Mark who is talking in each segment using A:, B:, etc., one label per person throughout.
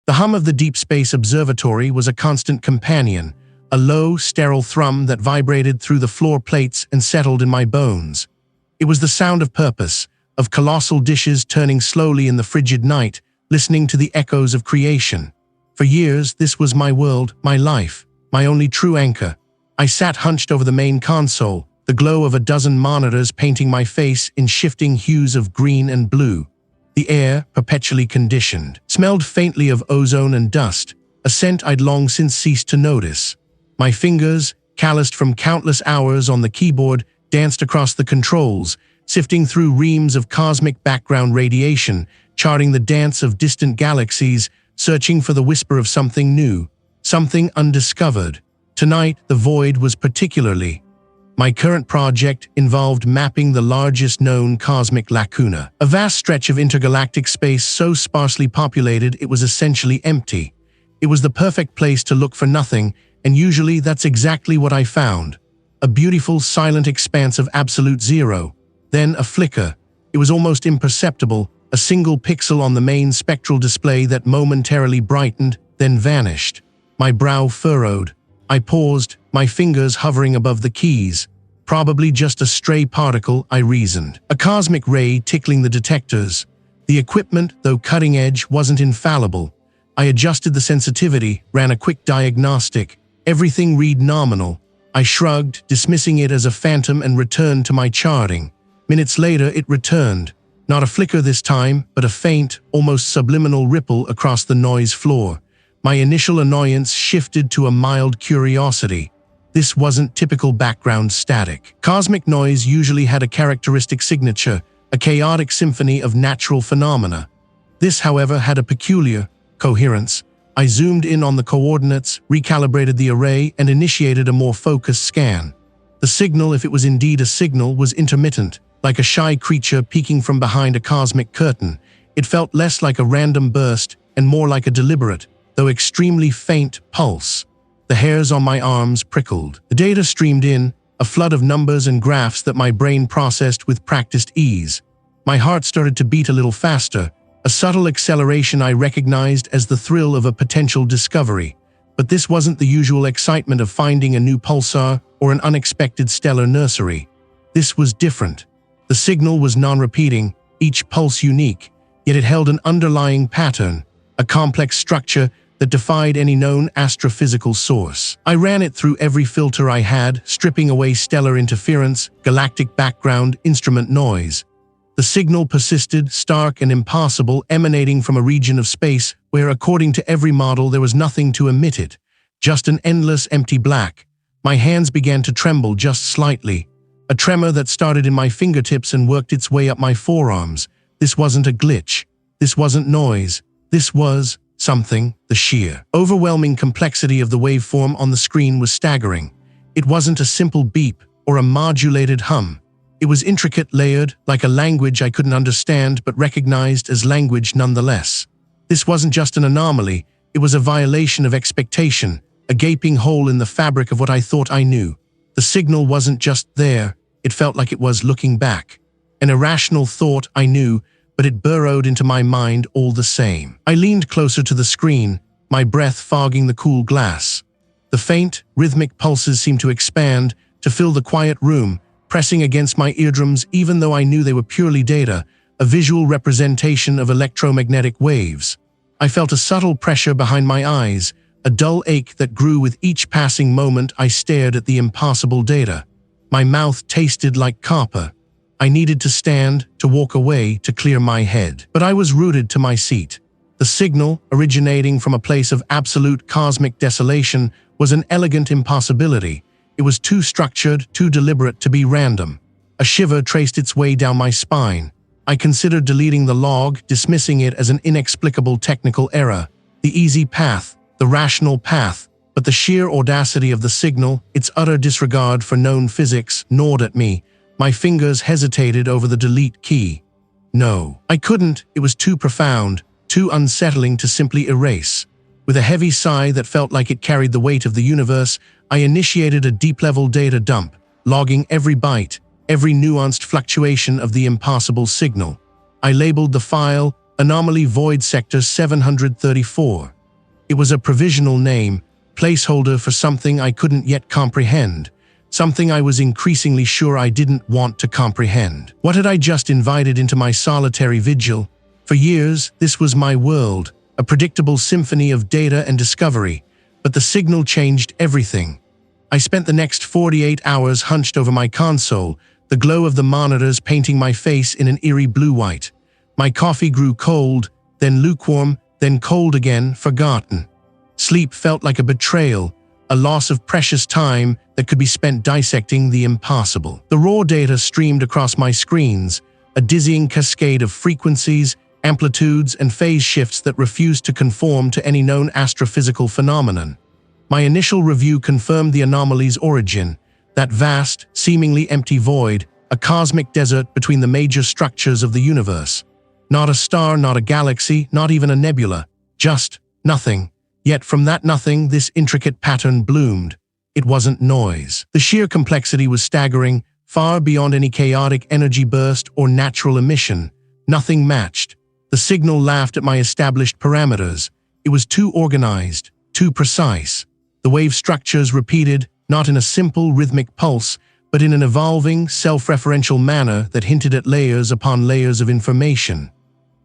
A: The hum of the Deep Space Observatory was a constant companion, a low, sterile thrum that vibrated through the floor plates and settled in my bones. It was the sound of purpose, of colossal dishes turning slowly in the frigid night, listening to the echoes of creation. For years, this was my world, my life, my only true anchor. I sat hunched over the main console, the glow of a dozen monitors painting my face in shifting hues of green and blue. The air, perpetually conditioned, smelled faintly of ozone and dust, a scent I'd long since ceased to notice. My fingers, calloused from countless hours on the keyboard, danced across the controls, sifting through reams of cosmic background radiation, charting the dance of distant galaxies, searching for the whisper of something new, something undiscovered. Tonight, the void was particularly. My current project involved mapping the largest known cosmic lacuna, a vast stretch of intergalactic space so sparsely populated it was essentially empty. It was the perfect place to look for nothing, and usually that's exactly what I found. A beautiful, silent expanse of absolute zero. Then a flicker. It was almost imperceptible, a single pixel on the main spectral display that momentarily brightened, then vanished. My brow furrowed. I paused, my fingers hovering above the keys. Probably just a stray particle, I reasoned. A cosmic ray tickling the detectors. The equipment, though cutting edge, wasn't infallible. I adjusted the sensitivity, ran a quick diagnostic. Everything read nominal. I shrugged, dismissing it as a phantom, and returned to my charting. Minutes later, it returned. Not a flicker this time, but a faint, almost subliminal ripple across the noise floor. My initial annoyance shifted to a mild curiosity. This wasn't typical background static. Cosmic noise usually had a characteristic signature, a chaotic symphony of natural phenomena. This, however, had a peculiar coherence. I zoomed in on the coordinates, recalibrated the array, and initiated a more focused scan. The signal, if it was indeed a signal, was intermittent, like a shy creature peeking from behind a cosmic curtain. It felt less like a random burst and more like a deliberate, though extremely faint, pulse. The hairs on my arms prickled. The data streamed in, a flood of numbers and graphs that my brain processed with practiced ease. My heart started to beat a little faster, a subtle acceleration I recognized as the thrill of a potential discovery. But this wasn't the usual excitement of finding a new pulsar or an unexpected stellar nursery. This was different. The signal was non-repeating, each pulse unique, yet it held an underlying pattern, a complex structure that defied any known astrophysical source. I ran it through every filter I had, stripping away stellar interference, galactic background, instrument noise. The signal persisted, stark and impassable, emanating from a region of space where, according to every model, there was nothing to emit it, just an endless empty black. My hands began to tremble just slightly, a tremor that started in my fingertips and worked its way up my forearms. This wasn't a glitch. This wasn't noise. This was something. The sheer, overwhelming complexity of the waveform on the screen was staggering. It wasn't a simple beep or a modulated hum. It was intricate, layered, like a language I couldn't understand but recognized as language nonetheless. This wasn't just an anomaly, it was a violation of expectation, a gaping hole in the fabric of what I thought I knew. The signal wasn't just there, it felt like it was looking back. An irrational thought, I knew, but it burrowed into my mind all the same. I leaned closer to the screen, my breath fogging the cool glass. The faint, rhythmic pulses seemed to expand, to fill the quiet room, pressing against my eardrums even though I knew they were purely data, a visual representation of electromagnetic waves. I felt a subtle pressure behind my eyes, a dull ache that grew with each passing moment I stared at the impossible data. My mouth tasted like copper. I needed to stand, to walk away, to clear my head. But I was rooted to my seat. The signal, originating from a place of absolute cosmic desolation, was an elegant impossibility. It was too structured, too deliberate to be random. A shiver traced its way down my spine. I considered deleting the log, dismissing it as an inexplicable technical error. The easy path, the rational path, but the sheer audacity of the signal, its utter disregard for known physics, gnawed at me. My fingers hesitated over the delete key. No, I couldn't. It was too profound, too unsettling to simply erase. With a heavy sigh that felt like it carried the weight of the universe, I initiated a deep-level data dump, logging every byte, every nuanced fluctuation of the impossible signal. I labeled the file Anomaly Void Sector 734. It was a provisional name, placeholder for something I couldn't yet comprehend, something I was increasingly sure I didn't want to comprehend. What had I just invited into my solitary vigil? For years, this was my world, a predictable symphony of data and discovery, but the signal changed everything. I spent the next 48 hours hunched over my console, the glow of the monitors painting my face in an eerie blue-white. My coffee grew cold, then lukewarm, then cold again, forgotten. Sleep felt like a betrayal, a loss of precious time that could be spent dissecting the impossible. The raw data streamed across my screens, a dizzying cascade of frequencies, amplitudes, and phase shifts that refused to conform to any known astrophysical phenomenon. My initial review confirmed the anomaly's origin, that vast, seemingly empty void, a cosmic desert between the major structures of the universe. Not a star, not a galaxy, not even a nebula, just nothing. Yet from that nothing, this intricate pattern bloomed. It wasn't noise. The sheer complexity was staggering, far beyond any chaotic energy burst or natural emission. Nothing matched. The signal laughed at my established parameters. It was too organized, too precise. The wave structures repeated, not in a simple rhythmic pulse, but in an evolving, self-referential manner that hinted at layers upon layers of information.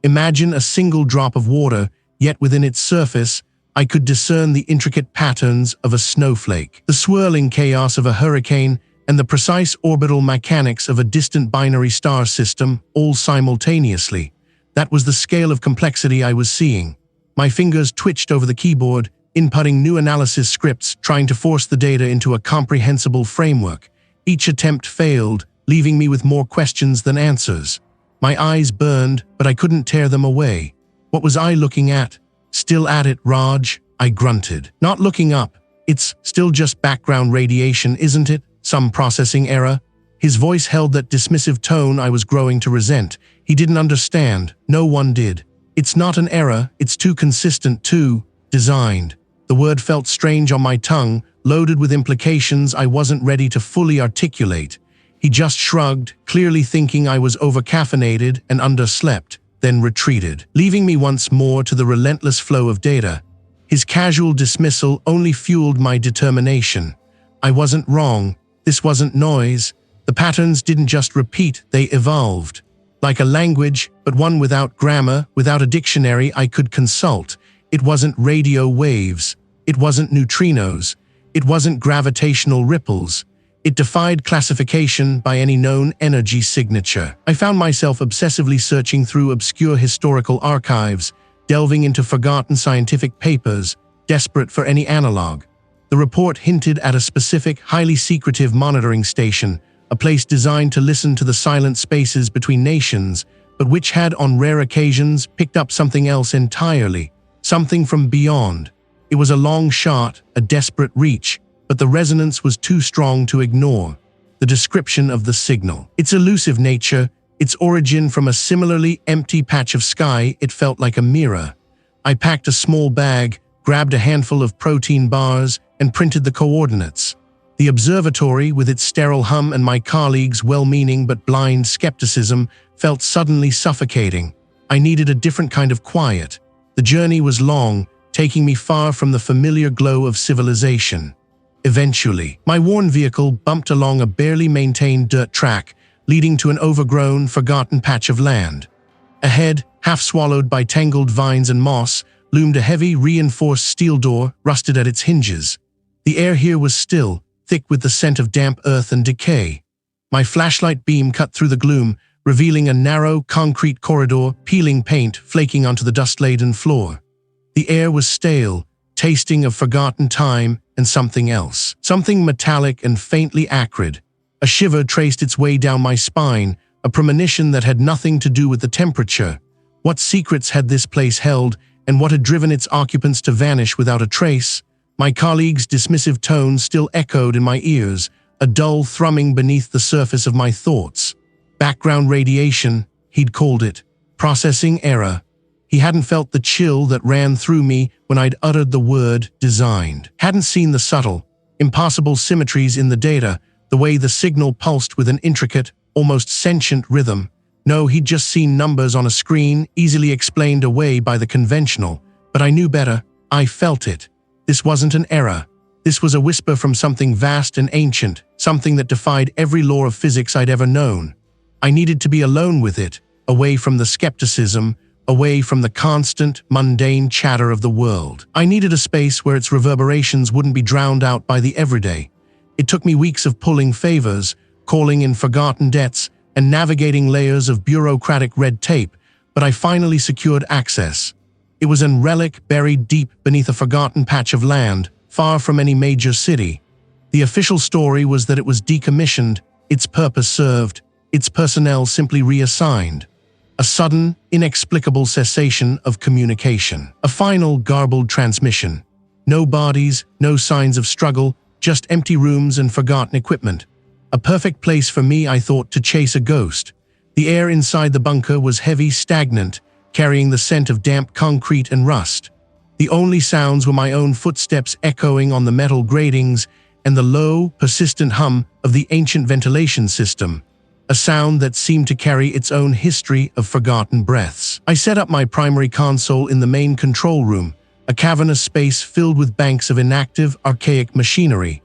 A: Imagine a single drop of water, yet within its surface, I could discern the intricate patterns of a snowflake, the swirling chaos of a hurricane, and the precise orbital mechanics of a distant binary star system, all simultaneously. That was the scale of complexity I was seeing. My fingers twitched over the keyboard, inputting new analysis scripts, trying to force the data into a comprehensible framework. Each attempt failed, leaving me with more questions than answers. My eyes burned, but I couldn't tear them away. What was I looking at? Still at it, Raj, I grunted. Not looking up. It's still just background radiation, isn't it? Some processing error? His voice held that dismissive tone I was growing to resent. He didn't understand. No one did. It's not an error. It's too consistent, too designed. The word felt strange on my tongue, loaded with implications I wasn't ready to fully articulate. He just shrugged, clearly thinking I was overcaffeinated and underslept, then retreated, leaving me once more to the relentless flow of data. His casual dismissal only fueled my determination. I wasn't wrong. This wasn't noise. The patterns didn't just repeat, they evolved. Like a language, but one without grammar, without a dictionary I could consult. It wasn't radio waves. It wasn't neutrinos. It wasn't gravitational ripples. It defied classification by any known energy signature. I found myself obsessively searching through obscure historical archives, delving into forgotten scientific papers, desperate for any analog. The report hinted at a specific, highly secretive monitoring station, a place designed to listen to the silent spaces between nations, but which had, on rare occasions, picked up something else entirely, something from beyond. It was a long shot, a desperate reach, but the resonance was too strong to ignore. The description of the signal, its elusive nature, its origin from a similarly empty patch of sky, it felt like a mirror. I packed a small bag, grabbed a handful of protein bars, and printed the coordinates. The observatory, with its sterile hum and my colleagues' well-meaning but blind skepticism, felt suddenly suffocating. I needed a different kind of quiet. The journey was long, taking me far from the familiar glow of civilization. Eventually, my worn vehicle bumped along a barely maintained dirt track, leading to an overgrown, forgotten patch of land. Ahead, half swallowed by tangled vines and moss, loomed a heavy, reinforced steel door, rusted at its hinges. The air here was still, thick with the scent of damp earth and decay. My flashlight beam cut through the gloom, revealing a narrow, concrete corridor, peeling paint flaking onto the dust-laden floor. The air was stale, tasting of forgotten time and something else. Something metallic and faintly acrid. A shiver traced its way down my spine, a premonition that had nothing to do with the temperature. What secrets had this place held, and what had driven its occupants to vanish without a trace? My colleague's dismissive tone still echoed in my ears, a dull thrumming beneath the surface of my thoughts. Background radiation, he'd called it. Processing error. He hadn't felt the chill that ran through me when I'd uttered the word designed. Hadn't seen the subtle, impossible symmetries in the data, the way the signal pulsed with an intricate, almost sentient rhythm. No, he'd just seen numbers on a screen, easily explained away by the conventional. But I knew better. I felt it. This wasn't an error. This was a whisper from something vast and ancient, something that defied every law of physics I'd ever known. I needed to be alone with it, away from the skepticism, away from the constant, mundane chatter of the world. I needed a space where its reverberations wouldn't be drowned out by the everyday. It took me weeks of pulling favors, calling in forgotten debts, and navigating layers of bureaucratic red tape, but I finally secured access. It was an relic buried deep beneath a forgotten patch of land, far from any major city. The official story was that it was decommissioned, its purpose served, its personnel simply reassigned. A sudden, inexplicable cessation of communication. A final, garbled transmission. No bodies, no signs of struggle, just empty rooms and forgotten equipment. A perfect place for me, I thought, to chase a ghost. The air inside the bunker was heavy, stagnant, carrying the scent of damp concrete and rust. The only sounds were my own footsteps echoing on the metal gratings and the low, persistent hum of the ancient ventilation system, a sound that seemed to carry its own history of forgotten breaths. I set up my primary console in the main control room, a cavernous space filled with banks of inactive, archaic machinery.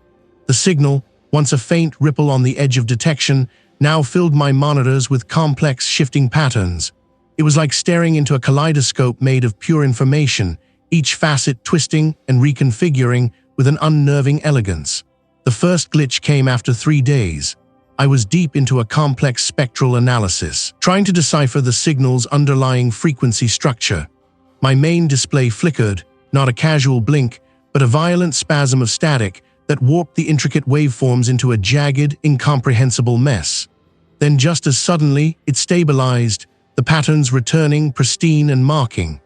A: The signal, once a faint ripple on the edge of detection, now filled my monitors with complex, shifting patterns. It was like staring into a kaleidoscope made of pure information, each facet twisting and reconfiguring with an unnerving elegance. The first glitch came after 3 days. I was deep into a complex spectral analysis, trying to decipher the signal's underlying frequency structure. My main display flickered, not a casual blink, but a violent spasm of static that warped the intricate waveforms into a jagged, incomprehensible mess. Then just as suddenly, it stabilized, the patterns returning pristine and marking.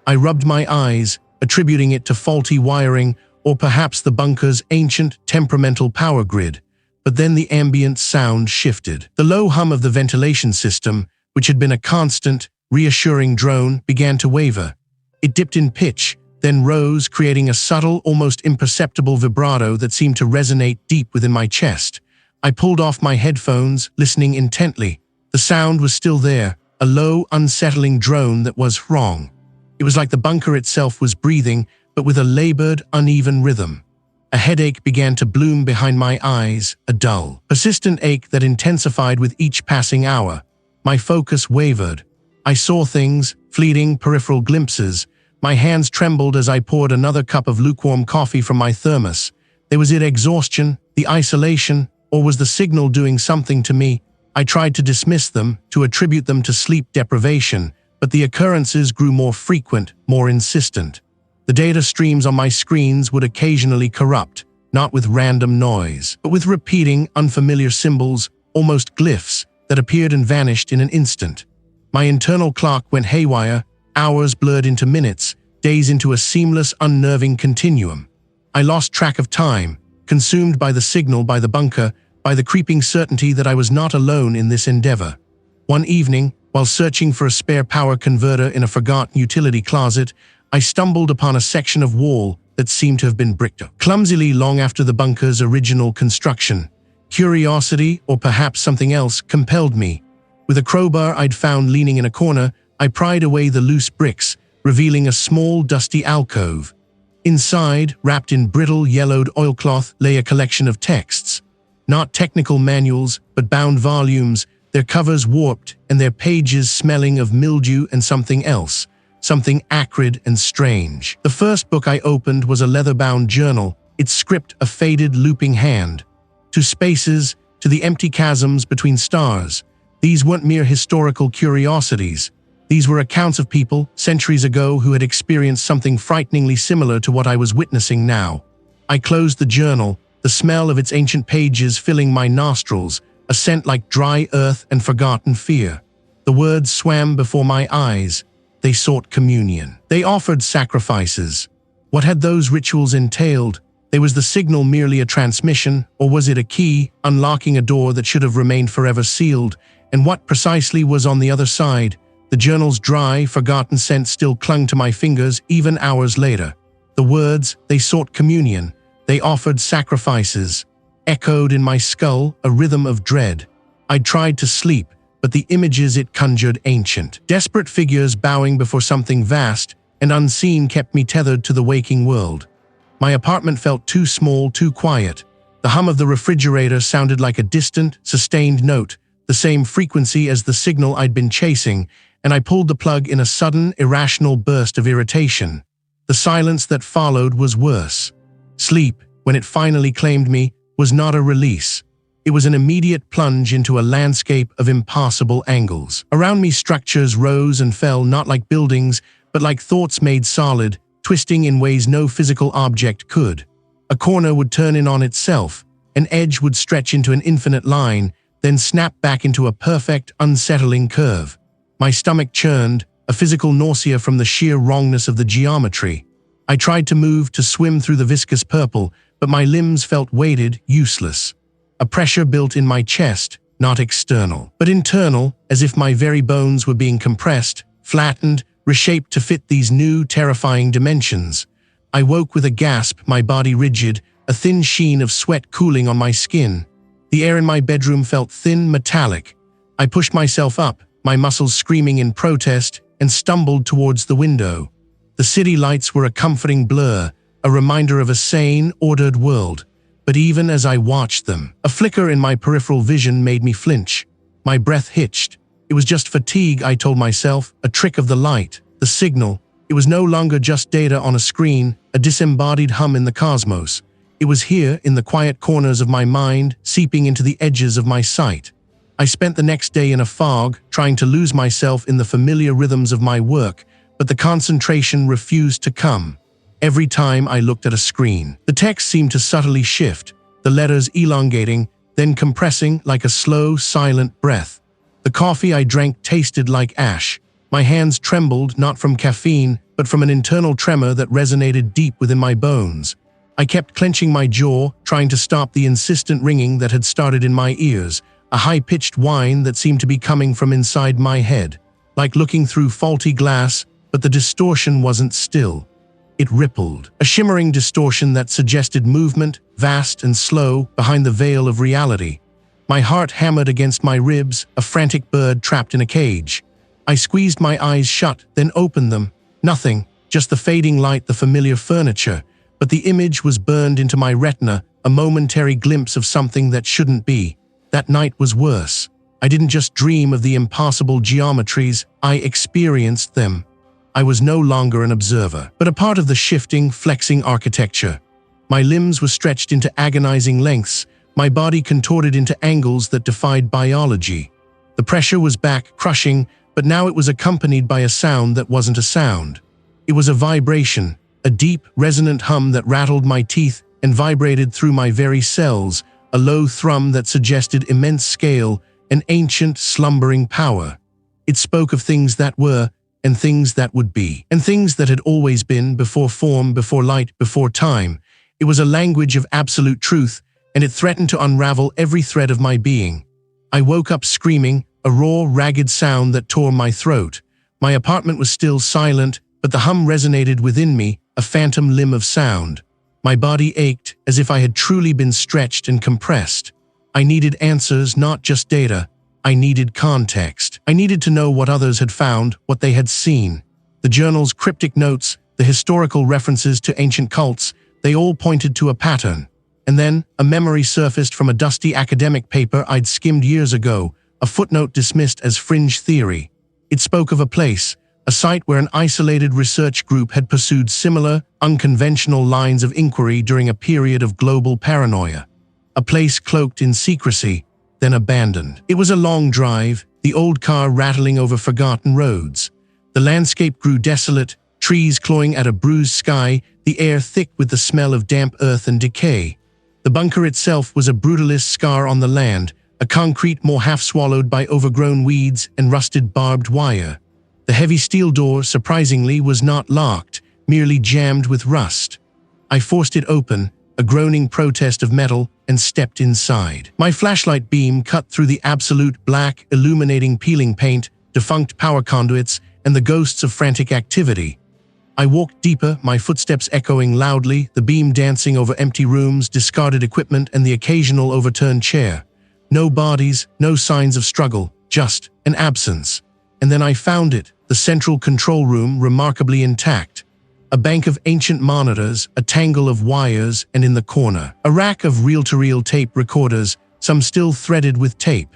A: I rubbed my eyes, attributing it to faulty wiring or perhaps the bunker's ancient, temperamental power grid. But then the ambient sound shifted. The low hum of the ventilation system, which had been a constant, reassuring drone, began to waver. It dipped in pitch, then rose, creating a subtle, almost imperceptible vibrato that seemed to resonate deep within my chest. I pulled off my headphones, listening intently. The sound was still there, a low, unsettling drone that was wrong. It was like the bunker itself was breathing, but with a labored, uneven rhythm. A headache began to bloom behind my eyes, a dull, persistent ache that intensified with each passing hour. My focus wavered. I saw things, fleeting, peripheral glimpses. My hands trembled as I poured another cup of lukewarm coffee from my thermos. Was it exhaustion, the isolation, or was the signal doing something to me? I tried to dismiss them, to attribute them to sleep deprivation, but the occurrences grew more frequent, more insistent. The data streams on my screens would occasionally corrupt, not with random noise, but with repeating, unfamiliar symbols, almost glyphs, that appeared and vanished in an instant. My internal clock went haywire, hours blurred into minutes, days into a seamless, unnerving continuum. I lost track of time, consumed by the signal, by the bunker, by the creeping certainty that I was not alone in this endeavor. One evening, while searching for a spare power converter in a forgotten utility closet, I stumbled upon a section of wall that seemed to have been bricked up clumsily long after the bunker's original construction. Curiosity, or perhaps something else, compelled me. With a crowbar I'd found leaning in a corner, I pried away the loose bricks, revealing a small, dusty alcove. Inside, wrapped in brittle, yellowed oilcloth, lay a collection of texts. Not technical manuals, but bound volumes, their covers warped and their pages smelling of mildew and something else. Something acrid and strange. The first book I opened was a leather-bound journal, its script a faded, looping hand. To spaces, to the empty chasms between stars. These weren't mere historical curiosities. These were accounts of people, centuries ago, who had experienced something frighteningly similar to what I was witnessing now. I closed the journal, the smell of its ancient pages filling my nostrils, a scent like dry earth and forgotten fear. The words swam before my eyes. They sought communion. They offered sacrifices. What had those rituals entailed? Was the signal merely a transmission, or was it a key, unlocking a door that should have remained forever sealed? And what precisely was on the other side? The journal's dry, forgotten scent still clung to my fingers even hours later. The words, they sought communion, they offered sacrifices, echoed in my skull, a rhythm of dread. I tried to sleep, but the images it conjured ancient. Desperate figures bowing before something vast, and unseen kept me tethered to the waking world. My apartment felt too small, too quiet. The hum of the refrigerator sounded like a distant, sustained note, the same frequency as the signal I'd been chasing, and I pulled the plug in a sudden, irrational burst of irritation. The silence that followed was worse. Sleep, when it finally claimed me, was not a release. It was an immediate plunge into a landscape of impossible angles. Around me, structures rose and fell not like buildings, but like thoughts made solid, twisting in ways no physical object could. A corner would turn in on itself, an edge would stretch into an infinite line, then snap back into a perfect, unsettling curve. My stomach churned, a physical nausea from the sheer wrongness of the geometry. I tried to move, to swim through the viscous purple, but my limbs felt weighted, useless. A pressure built in my chest, not external, but internal, as if my very bones were being compressed, flattened, reshaped to fit these new, terrifying dimensions. I woke with a gasp, my body rigid, a thin sheen of sweat cooling on my skin. The air in my bedroom felt thin, metallic. I pushed myself up, my muscles screaming in protest, and stumbled towards the window. The city lights were a comforting blur, a reminder of a sane, ordered world. But even as I watched them, a flicker in my peripheral vision made me flinch. My breath hitched. It was just fatigue, I told myself, a trick of the light, the signal. It was no longer just data on a screen, a disembodied hum in the cosmos. It was here, in the quiet corners of my mind, seeping into the edges of my sight. I spent the next day in a fog, trying to lose myself in the familiar rhythms of my work, but the concentration refused to come. Every time I looked at a screen, the text seemed to subtly shift, the letters elongating, then compressing like a slow, silent breath. The coffee I drank tasted like ash. My hands trembled, not from caffeine, but from an internal tremor that resonated deep within my bones. I kept clenching my jaw, trying to stop the insistent ringing that had started in my ears, a high-pitched whine that seemed to be coming from inside my head, like looking through faulty glass, but the distortion wasn't still. It rippled, a shimmering distortion that suggested movement, vast and slow, behind the veil of reality. My heart hammered against my ribs, a frantic bird trapped in a cage. I squeezed my eyes shut, then opened them. Nothing, just the fading light, the familiar furniture. But the image was burned into my retina, a momentary glimpse of something that shouldn't be. That night was worse. I didn't just dream of the impossible geometries, I experienced them. I was no longer an observer, but a part of the shifting, flexing architecture. My limbs were stretched into agonizing lengths, my body contorted into angles that defied biology. The pressure was back, crushing, but now it was accompanied by a sound that wasn't a sound. It was a vibration, a deep, resonant hum that rattled my teeth and vibrated through my very cells, a low thrum that suggested immense scale, an ancient, slumbering power. It spoke of things that were, and things that would be, and things that had always been, before form, before light, before time. It was a language of absolute truth, and it threatened to unravel every thread of my being. I woke up screaming, a raw, ragged sound that tore my throat. My apartment was still silent, but the hum resonated within me, a phantom limb of sound. My body ached, as if I had truly been stretched and compressed. I needed answers, not just data. I needed context. I needed to know what others had found, what they had seen. The journal's cryptic notes, the historical references to ancient cults, they all pointed to a pattern. And then, a memory surfaced from a dusty academic paper I'd skimmed years ago, a footnote dismissed as fringe theory. It spoke of a place, a site where an isolated research group had pursued similar, unconventional lines of inquiry during a period of global paranoia. A place cloaked in secrecy, then abandoned. It was a long drive, the old car rattling over forgotten roads. The landscape grew desolate, trees clawing at a bruised sky, the air thick with the smell of damp earth and decay. The bunker itself was a brutalist scar on the land, a concrete moor half swallowed by overgrown weeds and rusted barbed wire. The heavy steel door, surprisingly, was not locked, merely jammed with rust. I forced it open, a groaning protest of metal, and stepped inside. My flashlight beam cut through the absolute black, illuminating peeling paint, defunct power conduits, and the ghosts of frantic activity. I walked deeper, my footsteps echoing loudly, the beam dancing over empty rooms, discarded equipment, and the occasional overturned chair. No bodies, no signs of struggle, just an absence. And then I found it, the central control room remarkably intact. A bank of ancient monitors, a tangle of wires, and in the corner, a rack of reel-to-reel tape recorders, some still threaded with tape.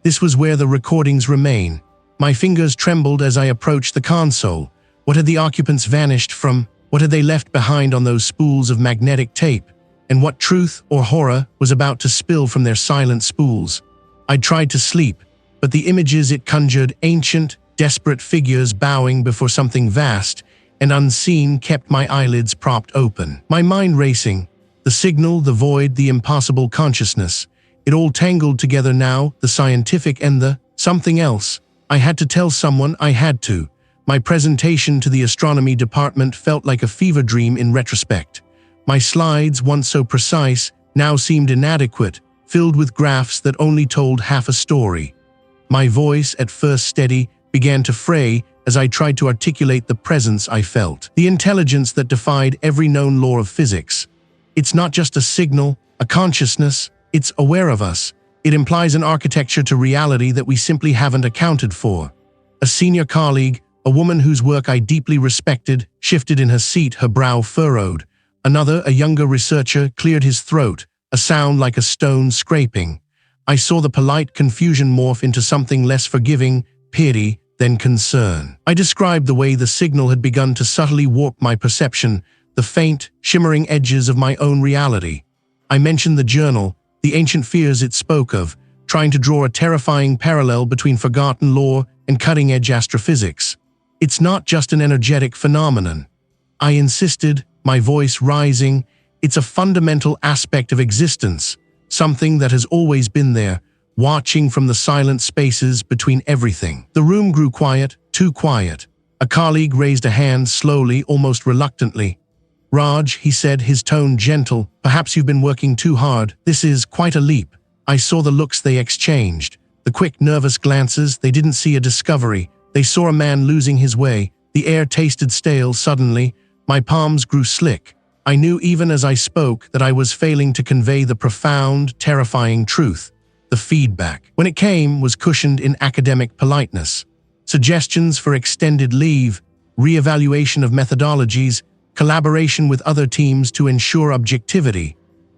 A: This was where the recordings remain. My fingers trembled as I approached the console. What had the occupants vanished from? What had they left behind on those spools of magnetic tape? And what truth or horror was about to spill from their silent spools? I'd tried to sleep, but the images it conjured, ancient, desperate figures bowing before something vast and unseen, kept my eyelids propped open. My mind racing. The signal, the void, the impossible consciousness. It all tangled together now, the scientific and the something else. I had to tell someone, I had to. My presentation to the astronomy department felt like a fever dream in retrospect. My slides, once so precise, now seemed inadequate, filled with graphs that only told half a story. My voice, at first steady, began to fray as I tried to articulate the presence I felt, the intelligence that defied every known law of physics. It's not just a signal, a consciousness, it's aware of us. It implies an architecture to reality that we simply haven't accounted for. A senior colleague, a woman whose work I deeply respected, shifted in her seat, her brow furrowed. Another, a younger researcher, cleared his throat, a sound like a stone scraping. I saw the polite confusion morph into something less forgiving, pity, than concern. I described the way the signal had begun to subtly warp my perception, the faint, shimmering edges of my own reality. I mentioned the journal, the ancient fears it spoke of, trying to draw a terrifying parallel between forgotten lore and cutting-edge astrophysics. It's not just an energetic phenomenon. I insisted, my voice rising. It's a fundamental aspect of existence, something that has always been there, watching from the silent spaces between everything. The room grew quiet, too quiet. A colleague raised a hand slowly, almost reluctantly. "Raj," he said, his tone gentle, "perhaps you've been working too hard. This is quite a leap." I saw the looks they exchanged. The quick, nervous glances. They didn't see a discovery. They saw a man losing his way. The air tasted stale suddenly. My palms grew slick. I knew even as I spoke that I was failing to convey the profound, terrifying truth. The feedback, when it came, was cushioned in academic politeness. Suggestions for extended leave, re-evaluation of methodologies, collaboration with other teams to ensure objectivity.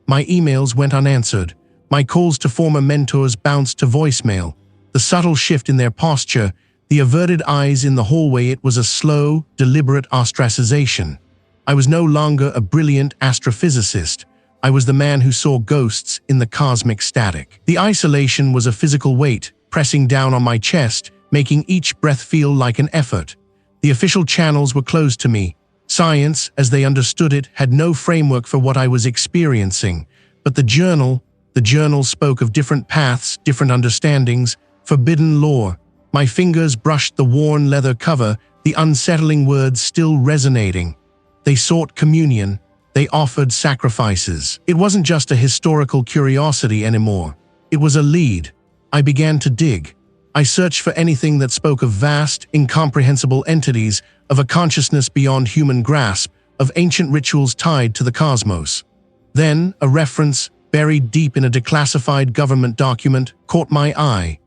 A: My emails went unanswered. My calls to former mentors bounced to voicemail. The subtle shift in their posture, the averted eyes in the hallway, it was a slow, deliberate ostracization. I was no longer a brilliant astrophysicist. I was the man who saw ghosts in the cosmic static. The isolation was a physical weight, pressing down on my chest, making each breath feel like an effort. The official channels were closed to me. Science, as they understood it, had no framework for what I was experiencing. But the journal spoke of different paths, different understandings, forbidden lore. My fingers brushed the worn leather cover, the unsettling words still resonating. They sought communion. They offered sacrifices. It wasn't just a historical curiosity anymore. It was a lead. I began to dig. I searched for anything that spoke of vast, incomprehensible entities, of a consciousness beyond human grasp, of ancient rituals tied to the cosmos. Then, a reference, buried deep in a declassified government document, caught my eye.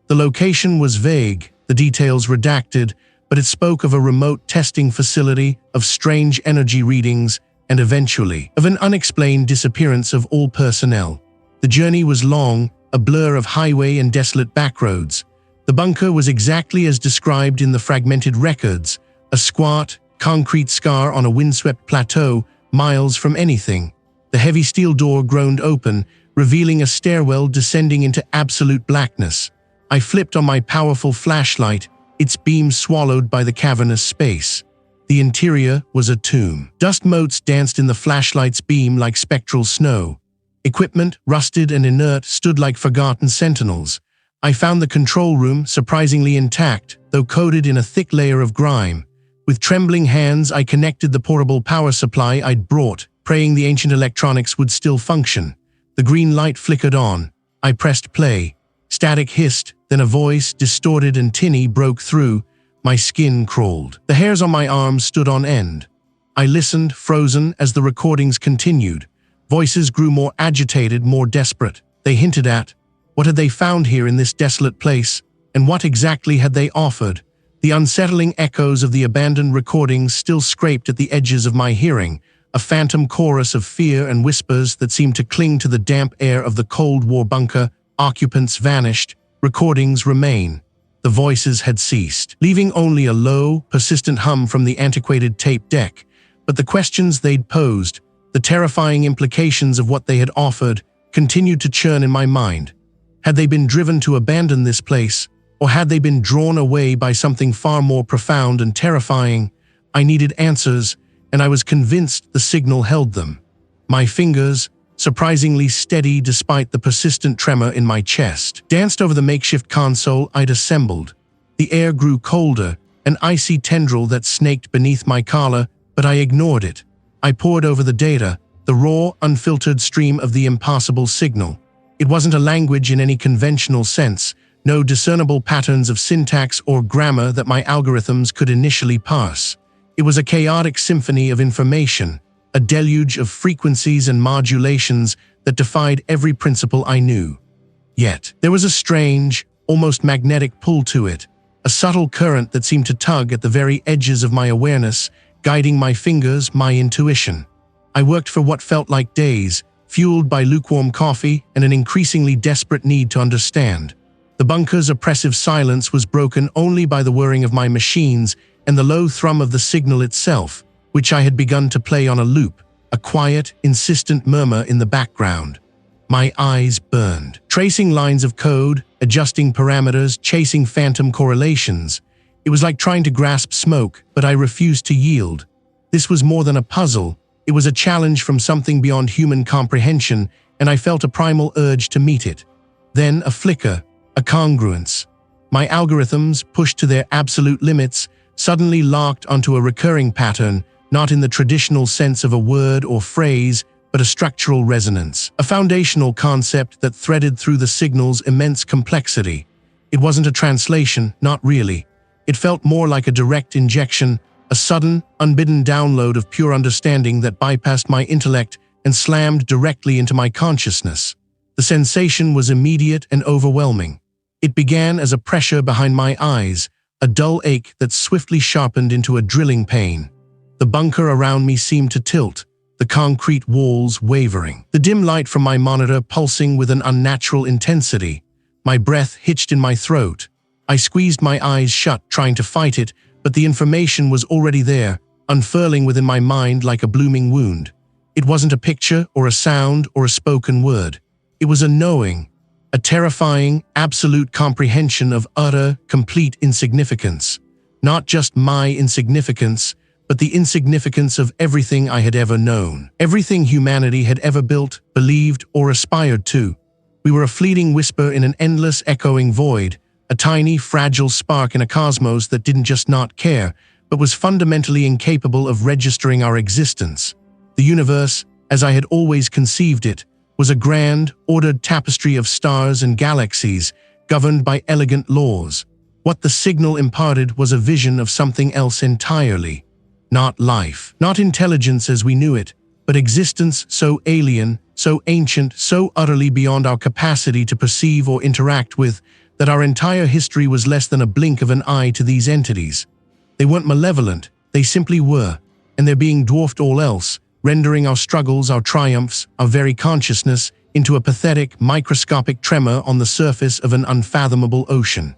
A: The location was vague, the details redacted, but it spoke of a remote testing facility, of strange energy readings, and eventually, of an unexplained disappearance of all personnel. The journey was long, a blur of highway and desolate backroads. The bunker was exactly as described in the fragmented records, a squat, concrete scar on a windswept plateau, miles from anything. The heavy steel door groaned open, revealing a stairwell descending into absolute blackness. I flipped on my powerful flashlight, its beam swallowed by the cavernous space. The interior was a tomb. Dust motes danced in the flashlight's beam like spectral snow. Equipment, rusted and inert, stood like forgotten sentinels. I found the control room surprisingly intact, though coated in a thick layer of grime. With trembling hands, I connected the portable power supply I'd brought, praying the ancient electronics would still function. The green light flickered on. I pressed play. Static hissed, then a voice, distorted and tinny, broke through. My skin crawled. The hairs on my arms stood on end. I listened, frozen, as the recordings continued. Voices grew more agitated, more desperate. They hinted at, what had they found here in this desolate place, and what exactly had they offered? The unsettling echoes of the abandoned recordings still scraped at the edges of my hearing, a phantom chorus of fear and whispers that seemed to cling to the damp air of the Cold War bunker. Occupants vanished, recordings remain. The voices had ceased, leaving only a low, persistent hum from the antiquated tape deck. But the questions they'd posed, the terrifying implications of what they had offered, continued to churn in my mind. Had they been driven to abandon this place, or had they been drawn away by something far more profound and terrifying? I needed answers, and I was convinced the signal held them. My fingers, surprisingly steady despite the persistent tremor in my chest, danced over the makeshift console I'd assembled. The air grew colder, an icy tendril that snaked beneath my collar, but I ignored it. I pored over the data, the raw, unfiltered stream of the impossible signal. It wasn't a language in any conventional sense, no discernible patterns of syntax or grammar that my algorithms could initially parse. It was a chaotic symphony of information, a deluge of frequencies and modulations that defied every principle I knew. Yet, there was a strange, almost magnetic pull to it, a subtle current that seemed to tug at the very edges of my awareness, guiding my fingers, my intuition. I worked for what felt like days, fueled by lukewarm coffee and an increasingly desperate need to understand. The bunker's oppressive silence was broken only by the whirring of my machines and the low thrum of the signal itself, which I had begun to play on a loop, a quiet, insistent murmur in the background. My eyes burned, tracing lines of code, adjusting parameters, chasing phantom correlations. It was like trying to grasp smoke, but I refused to yield. This was more than a puzzle. It was a challenge from something beyond human comprehension, and I felt a primal urge to meet it. Then a flicker, a congruence. My algorithms, pushed to their absolute limits, suddenly locked onto a recurring pattern, not in the traditional sense of a word or phrase, but a structural resonance, a foundational concept that threaded through the signal's immense complexity. It wasn't a translation, not really. It felt more like a direct injection, a sudden, unbidden download of pure understanding that bypassed my intellect and slammed directly into my consciousness. The sensation was immediate and overwhelming. It began as a pressure behind my eyes, a dull ache that swiftly sharpened into a drilling pain. The bunker around me seemed to tilt, the concrete walls wavering, the dim light from my monitor pulsing with an unnatural intensity. My breath hitched in my throat. I squeezed my eyes shut, trying to fight it, but the information was already there, unfurling within my mind like a blooming wound. It wasn't a picture or a sound or a spoken word. It was a knowing, a terrifying, absolute comprehension of utter, complete insignificance. Not just my insignificance, but the insignificance of everything I had ever known, everything humanity had ever built, believed, or aspired to. We were a fleeting whisper in an endless, echoing void, a tiny, fragile spark in a cosmos that didn't just not care, but was fundamentally incapable of registering our existence. The universe, as I had always conceived it, was a grand, ordered tapestry of stars and galaxies, governed by elegant laws. What the signal imparted was a vision of something else entirely. Not life, not intelligence as we knew it, but existence so alien, so ancient, so utterly beyond our capacity to perceive or interact with, that our entire history was less than a blink of an eye to these entities. They weren't malevolent, they simply were, and they're being dwarfed all else, rendering our struggles, our triumphs, our very consciousness into a pathetic, microscopic tremor on the surface of an unfathomable ocean.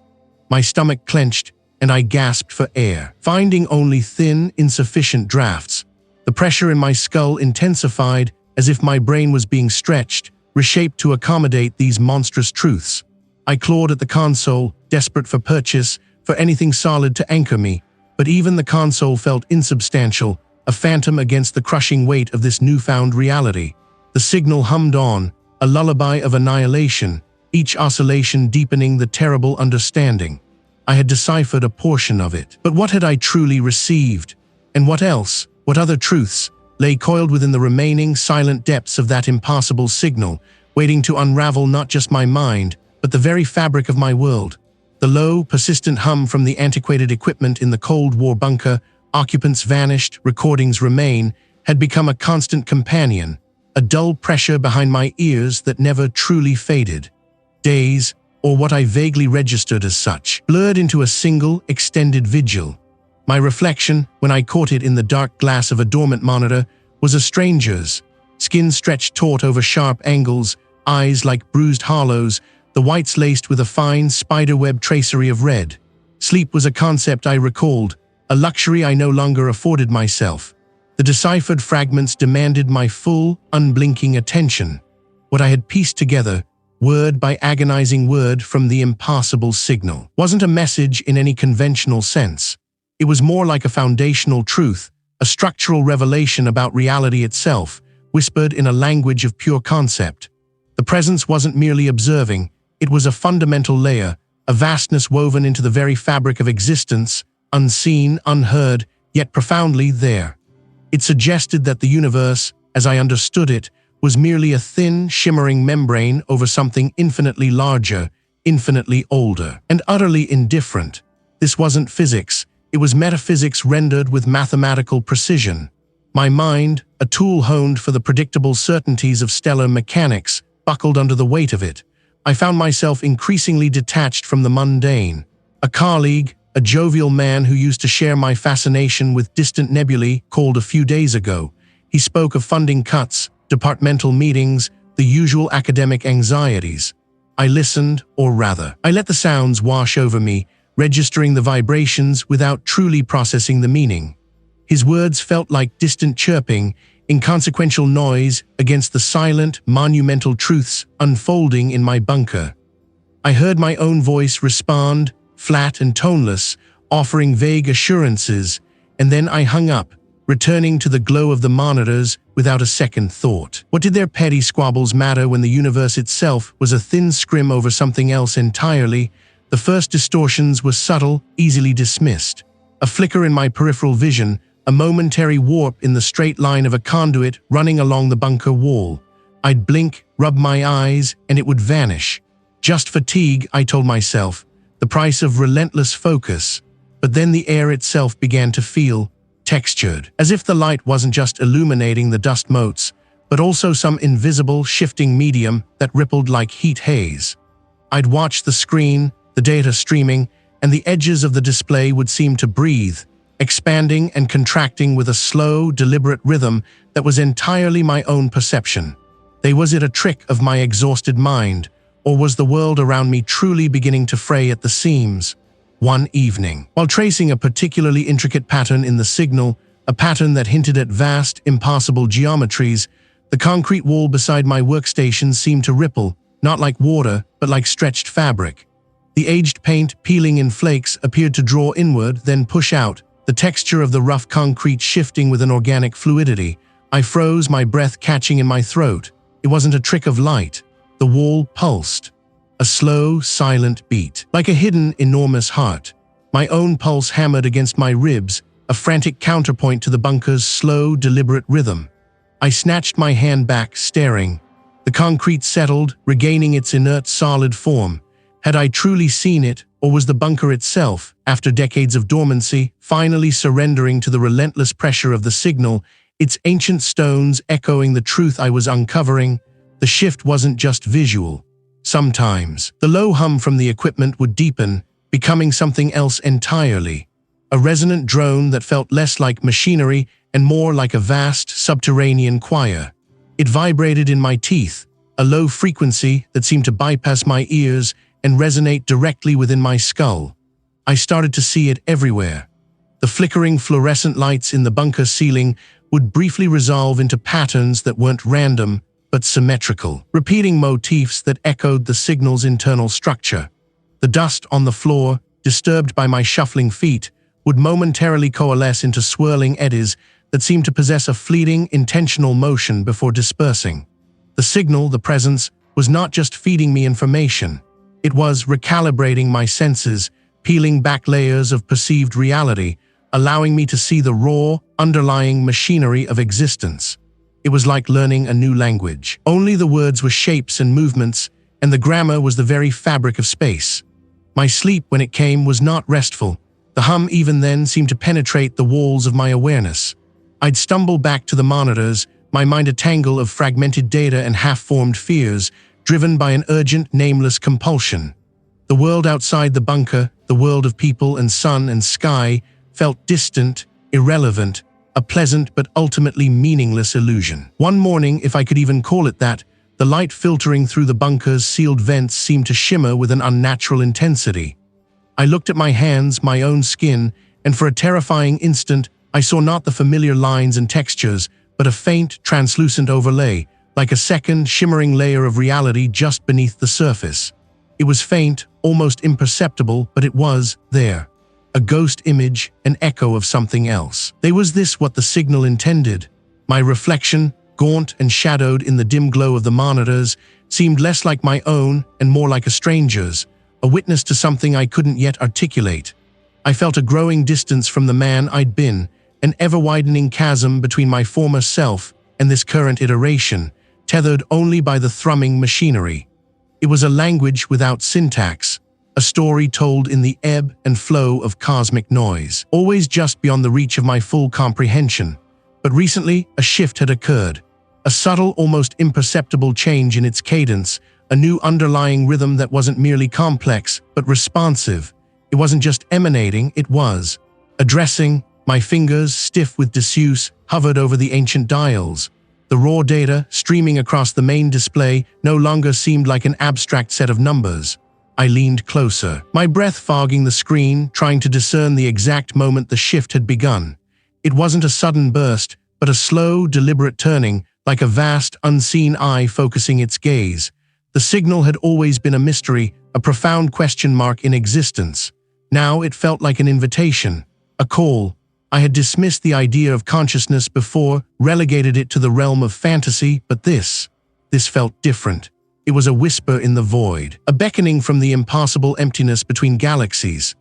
A: My stomach clenched, and I gasped for air, finding only thin, insufficient drafts. The pressure in my skull intensified as if my brain was being stretched, reshaped to accommodate these monstrous truths. I clawed at the console, desperate for purchase, for anything solid to anchor me, but even the console felt insubstantial, a phantom against the crushing weight of this newfound reality. The signal hummed on, a lullaby of annihilation, each oscillation deepening the terrible understanding. I had deciphered a portion of it, but what had I truly received? And what else, what other truths, lay coiled within the remaining silent depths of that impossible signal, waiting to unravel not just my mind, but the very fabric of my world? The low, persistent hum from the antiquated equipment in the Cold War bunker, occupants vanished, recordings remain, had become a constant companion, a dull pressure behind my ears that never truly faded. Days, or what I vaguely registered as such, blurred into a single, extended vigil. My reflection, when I caught it in the dark glass of a dormant monitor, was a stranger's. Skin stretched taut over sharp angles, eyes like bruised hollows, the whites laced with a fine spiderweb tracery of red. Sleep was a concept I recalled, a luxury I no longer afforded myself. The deciphered fragments demanded my full, unblinking attention. What I had pieced together, word by agonizing word from the impassable signal, wasn't a message in any conventional sense. It was more like a foundational truth, a structural revelation about reality itself, whispered in a language of pure concept. The presence wasn't merely observing, it was a fundamental layer, a vastness woven into the very fabric of existence, unseen, unheard, yet profoundly there. It suggested that the universe, as I understood it, was merely a thin, shimmering membrane over something infinitely larger, infinitely older, and utterly indifferent. This wasn't physics, it was metaphysics rendered with mathematical precision. My mind, a tool honed for the predictable certainties of stellar mechanics, buckled under the weight of it. I found myself increasingly detached from the mundane. A colleague, a jovial man who used to share my fascination with distant nebulae, called a few days ago. He spoke of funding cuts, departmental meetings, the usual academic anxieties. I listened, or rather, I let the sounds wash over me, registering the vibrations without truly processing the meaning. His words felt like distant chirping, inconsequential noise against the silent, monumental truths unfolding in my bunker. I heard my own voice respond, flat and toneless, offering vague assurances, and then I hung up, returning to the glow of the monitors without a second thought. What did their petty squabbles matter when the universe itself was a thin scrim over something else entirely? The first distortions were subtle, easily dismissed. A flicker in my peripheral vision, a momentary warp in the straight line of a conduit running along the bunker wall. I'd blink, rub my eyes, and it would vanish. Just fatigue, I told myself, the price of relentless focus. But then the air itself began to feel textured, as if the light wasn't just illuminating the dust motes, but also some invisible, shifting medium that rippled like heat haze. I'd watch the screen, the data streaming, and the edges of the display would seem to breathe, expanding and contracting with a slow, deliberate rhythm that was entirely my own perception. Was it a trick of my exhausted mind, or was the world around me truly beginning to fray at the seams? One evening, while tracing a particularly intricate pattern in the signal, a pattern that hinted at vast, impassable geometries, the concrete wall beside my workstation seemed to ripple, not like water, but like stretched fabric. The aged paint, peeling in flakes, appeared to draw inward, then push out, the texture of the rough concrete shifting with an organic fluidity. I froze, my breath catching in my throat. It wasn't a trick of light. The wall pulsed. A slow, silent beat, like a hidden, enormous heart. My own pulse hammered against my ribs, a frantic counterpoint to the bunker's slow, deliberate rhythm. I snatched my hand back, staring. The concrete settled, regaining its inert, solid form. Had I truly seen it, or was the bunker itself, after decades of dormancy, finally surrendering to the relentless pressure of the signal, its ancient stones echoing the truth I was uncovering? The shift wasn't just visual. Sometimes, the low hum from the equipment would deepen, becoming something else entirely. A resonant drone that felt less like machinery and more like a vast, subterranean choir. It vibrated in my teeth, a low frequency that seemed to bypass my ears and resonate directly within my skull. I started to see it everywhere. The flickering fluorescent lights in the bunker ceiling would briefly resolve into patterns that weren't random, but symmetrical, repeating motifs that echoed the signal's internal structure. The dust on the floor, disturbed by my shuffling feet, would momentarily coalesce into swirling eddies that seemed to possess a fleeting, intentional motion before dispersing. The signal, the presence, was not just feeding me information. It was recalibrating my senses, peeling back layers of perceived reality, allowing me to see the raw, underlying machinery of existence. It was like learning a new language. Only the words were shapes and movements, and the grammar was the very fabric of space. My sleep, when it came, was not restful. The hum even then seemed to penetrate the walls of my awareness. I'd stumble back to the monitors, my mind a tangle of fragmented data and half-formed fears, driven by an urgent, nameless compulsion. The world outside the bunker, the world of people and sun and sky, felt distant, irrelevant, a pleasant but ultimately meaningless illusion. One morning, if I could even call it that, the light filtering through the bunker's sealed vents seemed to shimmer with an unnatural intensity. I looked at my hands, my own skin, and for a terrifying instant, I saw not the familiar lines and textures, but a faint, translucent overlay, like a second, shimmering layer of reality just beneath the surface. It was faint, almost imperceptible, but it was there. A ghost image, an echo of something else. Was this what the signal intended? My reflection, gaunt and shadowed in the dim glow of the monitors, seemed less like my own and more like a stranger's, a witness to something I couldn't yet articulate. I felt a growing distance from the man I'd been, an ever-widening chasm between my former self and this current iteration, tethered only by the thrumming machinery. It was a language without syntax, a story told in the ebb and flow of cosmic noise, always just beyond the reach of my full comprehension. But recently, a shift had occurred. A subtle, almost imperceptible change in its cadence, a new underlying rhythm that wasn't merely complex, but responsive. It wasn't just emanating, it was addressing. My fingers, stiff with disuse, hovered over the ancient dials. The raw data, streaming across the main display, no longer seemed like an abstract set of numbers. I leaned closer, my breath fogging the screen, trying to discern the exact moment the shift had begun. It wasn't a sudden burst, but a slow, deliberate turning, like a vast, unseen eye focusing its gaze. The signal had always been a mystery, a profound question mark in existence. Now it felt like an invitation, a call. I had dismissed the idea of consciousness before, relegated it to the realm of fantasy, but this felt different. It was a whisper in the void, a beckoning from the impossible emptiness between galaxies.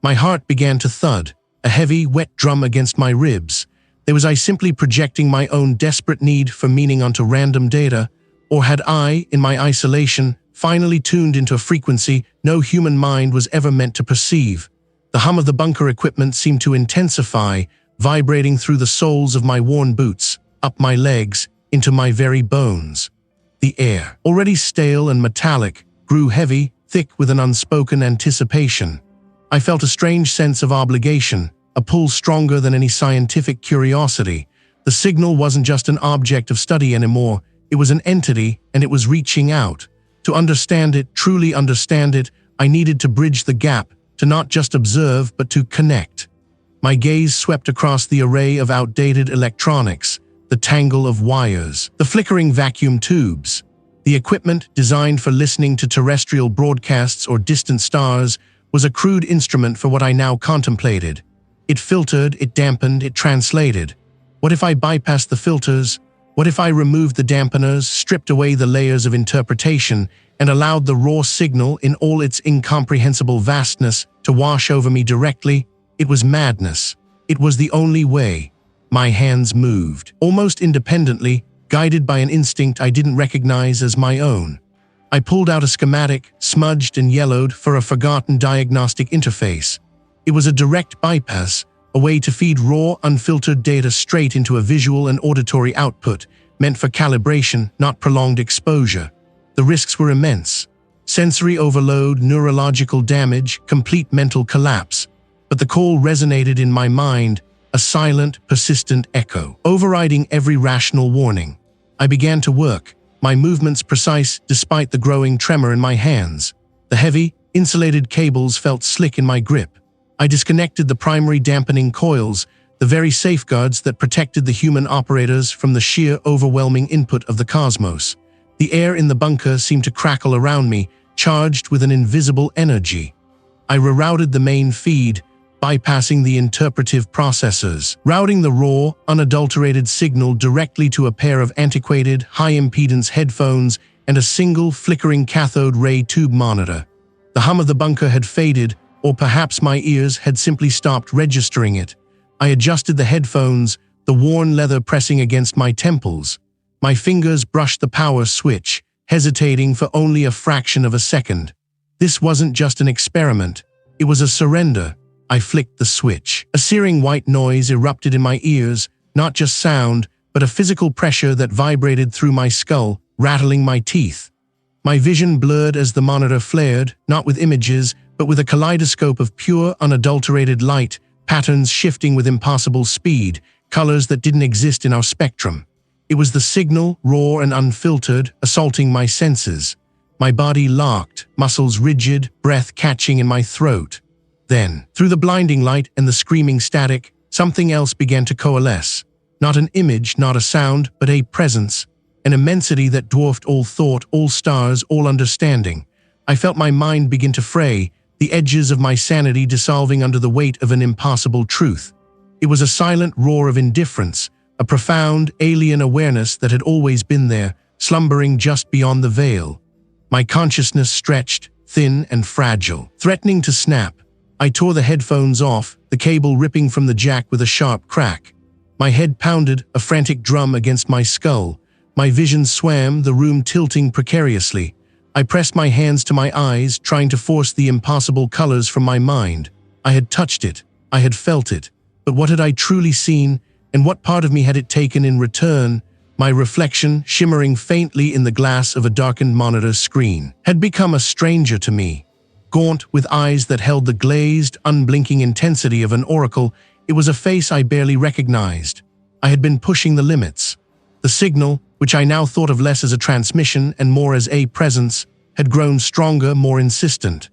A: My heart began to thud, a heavy, wet drum against my ribs. Was I simply projecting my own desperate need for meaning onto random data, or had I, in my isolation, finally tuned into a frequency no human mind was ever meant to perceive? The hum of the bunker equipment seemed to intensify, vibrating through the soles of my worn boots, up my legs, into my very bones. The air, already stale and metallic, grew heavy, thick with an unspoken anticipation. I felt a strange sense of obligation, a pull stronger than any scientific curiosity. The signal wasn't just an object of study anymore, it was an entity, and it was reaching out. To understand it, truly understand it, I needed to bridge the gap, to not just observe, but to connect. My gaze swept across the array of outdated electronics, the tangle of wires, the flickering vacuum tubes. The equipment, designed for listening to terrestrial broadcasts or distant stars, was a crude instrument for what I now contemplated. It filtered, it dampened, it translated. What if I bypassed the filters? What if I removed the dampeners, stripped away the layers of interpretation, and allowed the raw signal in all its incomprehensible vastness to wash over me directly? It was madness. It was the only way. My hands moved, almost independently, guided by an instinct I didn't recognize as my own. I pulled out a schematic, smudged and yellowed, for a forgotten diagnostic interface. It was a direct bypass, a way to feed raw, unfiltered data straight into a visual and auditory output, meant for calibration, not prolonged exposure. The risks were immense. Sensory overload, neurological damage, complete mental collapse. But the call resonated in my mind, a silent, persistent echo, overriding every rational warning. I began to work, my movements precise despite the growing tremor in my hands. The heavy, insulated cables felt slick in my grip. I disconnected the primary dampening coils, the very safeguards that protected the human operators from the sheer overwhelming input of the cosmos. The air in the bunker seemed to crackle around me, charged with an invisible energy. I rerouted the main feed, bypassing the interpretive processors, routing the raw, unadulterated signal directly to a pair of antiquated, high-impedance headphones and a single flickering cathode ray tube monitor. The hum of the bunker had faded, or perhaps my ears had simply stopped registering it. I adjusted the headphones, the worn leather pressing against my temples. My fingers brushed the power switch, hesitating for only a fraction of a second. This wasn't just an experiment. It was a surrender. I flicked the switch. A searing white noise erupted in my ears, not just sound, but a physical pressure that vibrated through my skull, rattling my teeth. My vision blurred as the monitor flared, not with images, but with a kaleidoscope of pure, unadulterated light, patterns shifting with impossible speed, colors that didn't exist in our spectrum. It was the signal, raw and unfiltered, assaulting my senses. My body locked, muscles rigid, breath catching in my throat. Then, through the blinding light and the screaming static, something else began to coalesce. Not an image, not a sound, but a presence, an immensity that dwarfed all thought, all stars, all understanding. I felt my mind begin to fray, the edges of my sanity dissolving under the weight of an impossible truth. It was a silent roar of indifference, a profound, alien awareness that had always been there, slumbering just beyond the veil. My consciousness stretched, thin and fragile, threatening to snap. I tore the headphones off, the cable ripping from the jack with a sharp crack. My head pounded, a frantic drum against my skull. My vision swam, the room tilting precariously. I pressed my hands to my eyes, trying to force the impossible colors from my mind. I had touched it. I had felt it. But what had I truly seen, and what part of me had it taken in return? My reflection, shimmering faintly in the glass of a darkened monitor screen, had become a stranger to me. Gaunt, with eyes that held the glazed, unblinking intensity of an oracle, it was a face I barely recognized. I had been pushing the limits. The signal, which I now thought of less as a transmission and more as a presence, had grown stronger, more insistent.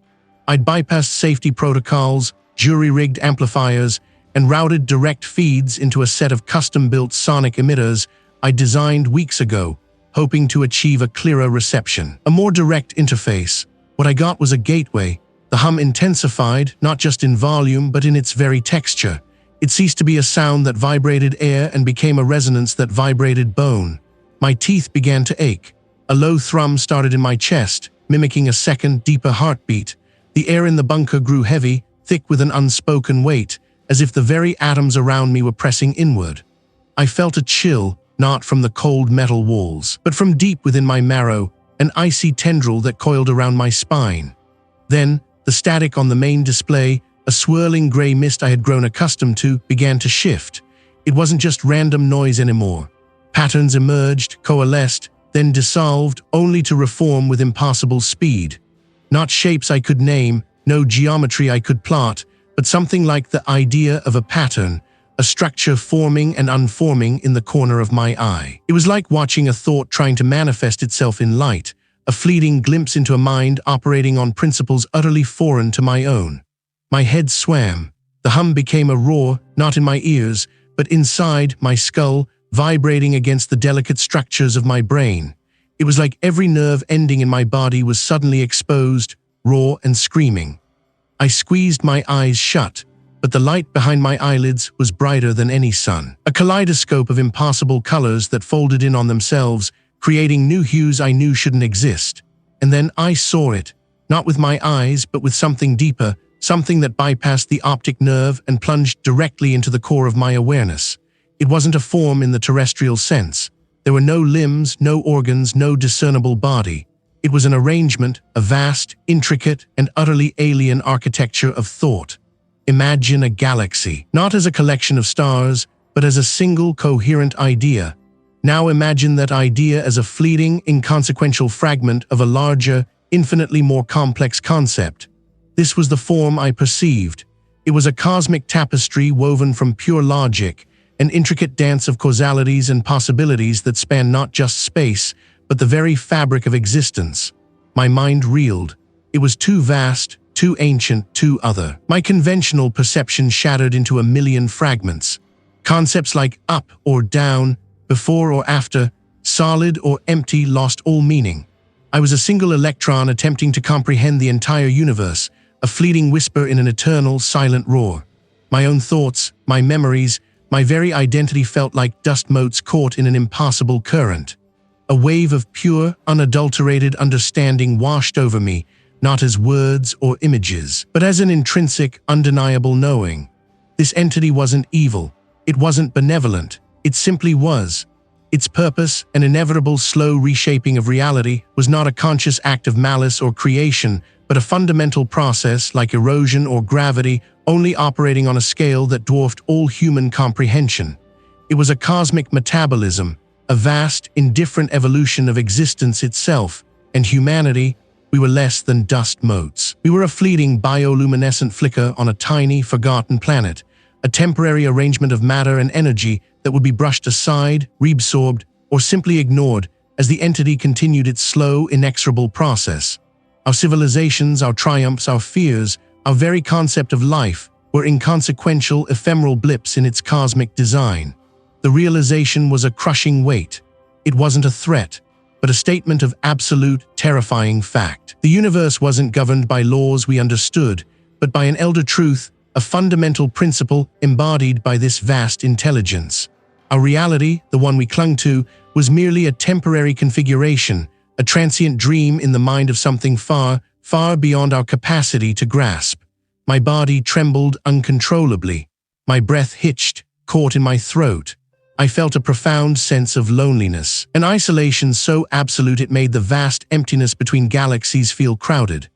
A: I'd bypassed safety protocols, jury-rigged amplifiers, and routed direct feeds into a set of custom-built sonic emitters I designed weeks ago, hoping to achieve a clearer reception, a more direct interface. What I got was a gateway. The hum intensified, not just in volume, but in its very texture. It ceased to be a sound that vibrated air and became a resonance that vibrated bone. My teeth began to ache. A low thrum started in my chest, mimicking a second, deeper heartbeat. The air in the bunker grew heavy, thick with an unspoken weight, as if the very atoms around me were pressing inward. I felt a chill, not from the cold metal walls, but from deep within my marrow, an icy tendril that coiled around my spine. Then, the static on the main display, a swirling gray mist I had grown accustomed to, began to shift. It wasn't just random noise anymore. Patterns emerged, coalesced, then dissolved, only to reform with impossible speed. Not shapes I could name, no geometry I could plot, but something like the idea of a pattern, a structure forming and unforming in the corner of my eye. It was like watching a thought trying to manifest itself in light, a fleeting glimpse into a mind operating on principles utterly foreign to my own. My head swam. The hum became a roar, not in my ears, but inside my skull, vibrating against the delicate structures of my brain. It was like every nerve ending in my body was suddenly exposed, raw and screaming. I squeezed my eyes shut, but the light behind my eyelids was brighter than any sun. A kaleidoscope of impossible colors that folded in on themselves, creating new hues I knew shouldn't exist. And then I saw it, not with my eyes, but with something deeper, something that bypassed the optic nerve and plunged directly into the core of my awareness. It wasn't a form in the terrestrial sense. There were no limbs, no organs, no discernible body. It was an arrangement, a vast, intricate, and utterly alien architecture of thought. Imagine a galaxy, not as a collection of stars, but as a single coherent idea. Now imagine that idea as a fleeting, inconsequential fragment of a larger, infinitely more complex concept. This was the form I perceived. It was a cosmic tapestry woven from pure logic, an intricate dance of causalities and possibilities that spanned not just space, but the very fabric of existence. My mind reeled. It was too vast, too ancient, too other. My conventional perception shattered into a million fragments. Concepts like up or down, before or after, solid or empty lost all meaning. I was a single electron attempting to comprehend the entire universe, a fleeting whisper in an eternal, silent roar. My own thoughts, my memories, my very identity felt like dust motes caught in an impossible current. A wave of pure, unadulterated understanding washed over me, not as words or images, but as an intrinsic, undeniable knowing. This entity wasn't evil. It wasn't benevolent. It simply was. Its purpose, an inevitable slow reshaping of reality, was not a conscious act of malice or creation, but a fundamental process like erosion or gravity, only operating on a scale that dwarfed all human comprehension. It was a cosmic metabolism, a vast, indifferent evolution of existence itself, And humanity, we were less than dust motes. We were a fleeting bioluminescent flicker on a tiny, forgotten planet, a temporary arrangement of matter and energy that would be brushed aside, reabsorbed, or simply ignored as the entity continued its slow, inexorable process. Our civilizations, our triumphs, our fears, our very concept of life were inconsequential, ephemeral blips in its cosmic design. The realization was a crushing weight. It wasn't a threat, but a statement of absolute, terrifying fact. The universe wasn't governed by laws we understood, but by an elder truth, a fundamental principle embodied by this vast intelligence. Our reality, the one we clung to, was merely a temporary configuration, a transient dream in the mind of something far, far beyond our capacity to grasp. My body trembled uncontrollably. My breath hitched, caught in my throat. I felt a profound sense of loneliness, an isolation so absolute it made the vast emptiness between galaxies feel crowded.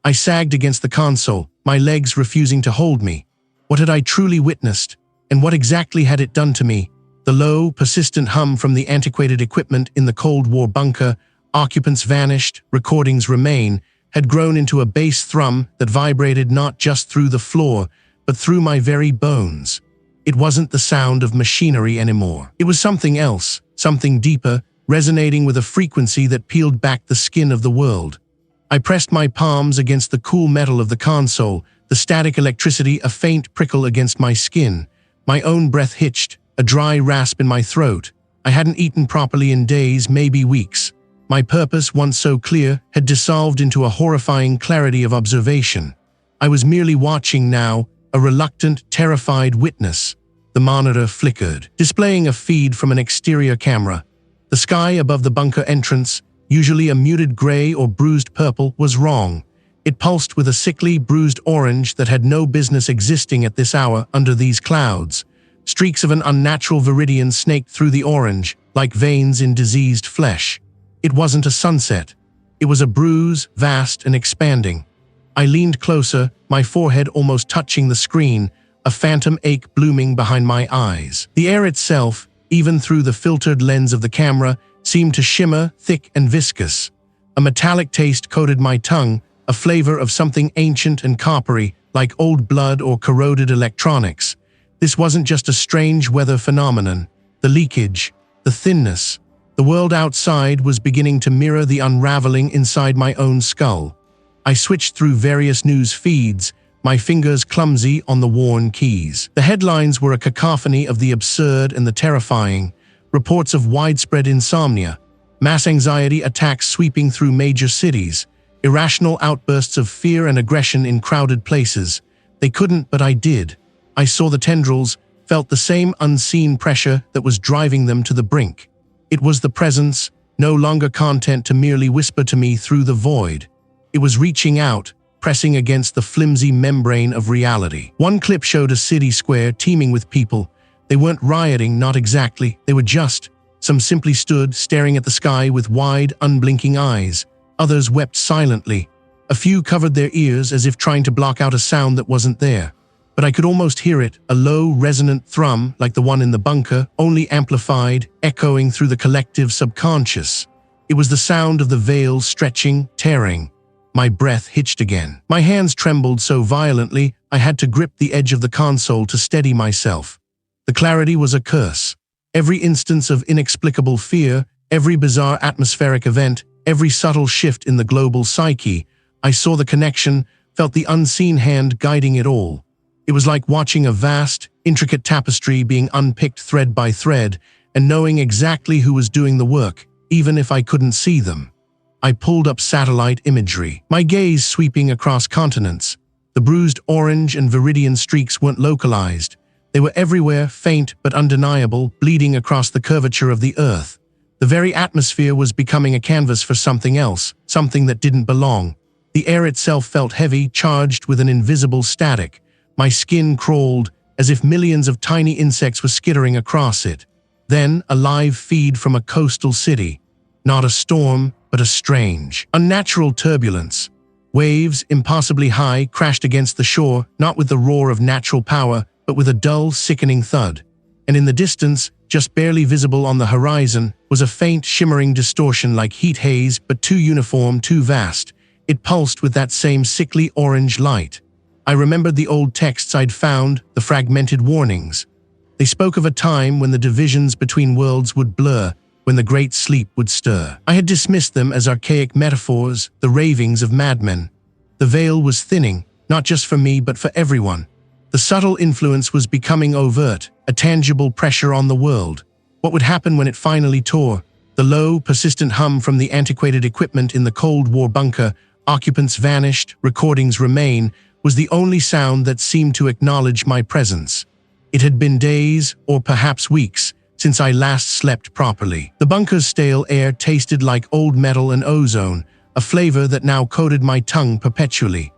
A: I sagged against the console, my legs refusing to hold me. What had I truly witnessed, and what exactly had it done to me? The low, persistent hum from the antiquated equipment in the Cold War bunker, occupants vanished, recordings remain, had grown into a bass thrum that vibrated not just through the floor, but through my very bones. It wasn't the sound of machinery anymore. It was something else, something deeper, resonating with a frequency that peeled back the skin of the world. I pressed my palms against the cool metal of the console, the static electricity a faint prickle against my skin. My own breath hitched, a dry rasp in my throat. I hadn't eaten properly in days, maybe weeks. My purpose, once so clear, had dissolved into a horrifying clarity of observation. I was merely watching now, a reluctant, terrified witness. The monitor flickered, displaying a feed from an exterior camera. The sky above the bunker entrance, usually a muted gray or bruised purple, was wrong. It pulsed with a sickly, bruised orange that had no business existing at this hour under these clouds. Streaks of an unnatural viridian snaked through the orange, like veins in diseased flesh. It wasn't a sunset. It was a bruise, vast and expanding. I leaned closer, my forehead almost touching the screen, a phantom ache blooming behind my eyes. The air itself, even through the filtered lens of the camera, seemed to shimmer, thick and viscous. A metallic taste coated my tongue, a flavor of something ancient and coppery, like old blood or corroded electronics. This wasn't just a strange weather phenomenon. The leakage, the thinness, the world outside was beginning to mirror the unraveling inside my own skull. I switched through various news feeds, my fingers clumsy on the worn keys. The headlines were a cacophony of the absurd and the terrifying. Reports of widespread insomnia, mass anxiety attacks sweeping through major cities, irrational outbursts of fear and aggression in crowded places. They couldn't, but I did. I saw the tendrils, felt the same unseen pressure that was driving them to the brink. It was the presence, no longer content to merely whisper to me through the void. It was reaching out, pressing against the flimsy membrane of reality. One clip showed a city square teeming with people. They weren't rioting, not exactly. They were just. Some simply stood, staring at the sky with wide, unblinking eyes. Others wept silently. A few covered their ears as if trying to block out a sound that wasn't there. But I could almost hear it, a low, resonant thrum like the one in the bunker, only amplified, echoing through the collective subconscious. It was the sound of the veil stretching, tearing. My breath hitched again. My hands trembled so violently, I had to grip the edge of the console to steady myself. The clarity was a curse. Every instance of inexplicable fear, every bizarre atmospheric event, every subtle shift in the global psyche, I saw the connection, felt the unseen hand guiding it all. It was like watching a vast, intricate tapestry being unpicked thread by thread, and knowing exactly who was doing the work, even if I couldn't see them. I pulled up satellite imagery, my gaze sweeping across continents. The bruised orange and viridian streaks weren't localized. They were everywhere, faint but undeniable, bleeding across the curvature of the Earth. The very atmosphere was becoming a canvas for something else, something that didn't belong. The air itself felt heavy, charged with an invisible static. My skin crawled, as if millions of tiny insects were skittering across it. Then, a live feed from a coastal city. Not a storm, but a strange, unnatural turbulence. Waves, impossibly high, crashed against the shore, not with the roar of natural power, but with a dull, sickening thud. And in the distance, just barely visible on the horizon, was a faint, shimmering distortion like heat haze, but too uniform, too vast. It pulsed with that same sickly orange light. I remembered the old texts I'd found, the fragmented warnings. They spoke of a time when the divisions between worlds would blur, when the great sleep would stir. I had dismissed them as archaic metaphors, the ravings of madmen. The veil was thinning, not just for me but for everyone. The subtle influence was becoming overt, a tangible pressure on the world. What would happen when it finally tore? The low, persistent hum from the antiquated equipment in the Cold War bunker, occupants vanished, recordings remain, was the only sound that seemed to acknowledge my presence. It had been days, or perhaps weeks, since I last slept properly. The bunker's stale air tasted like old metal and ozone, a flavor that now coated my tongue perpetually.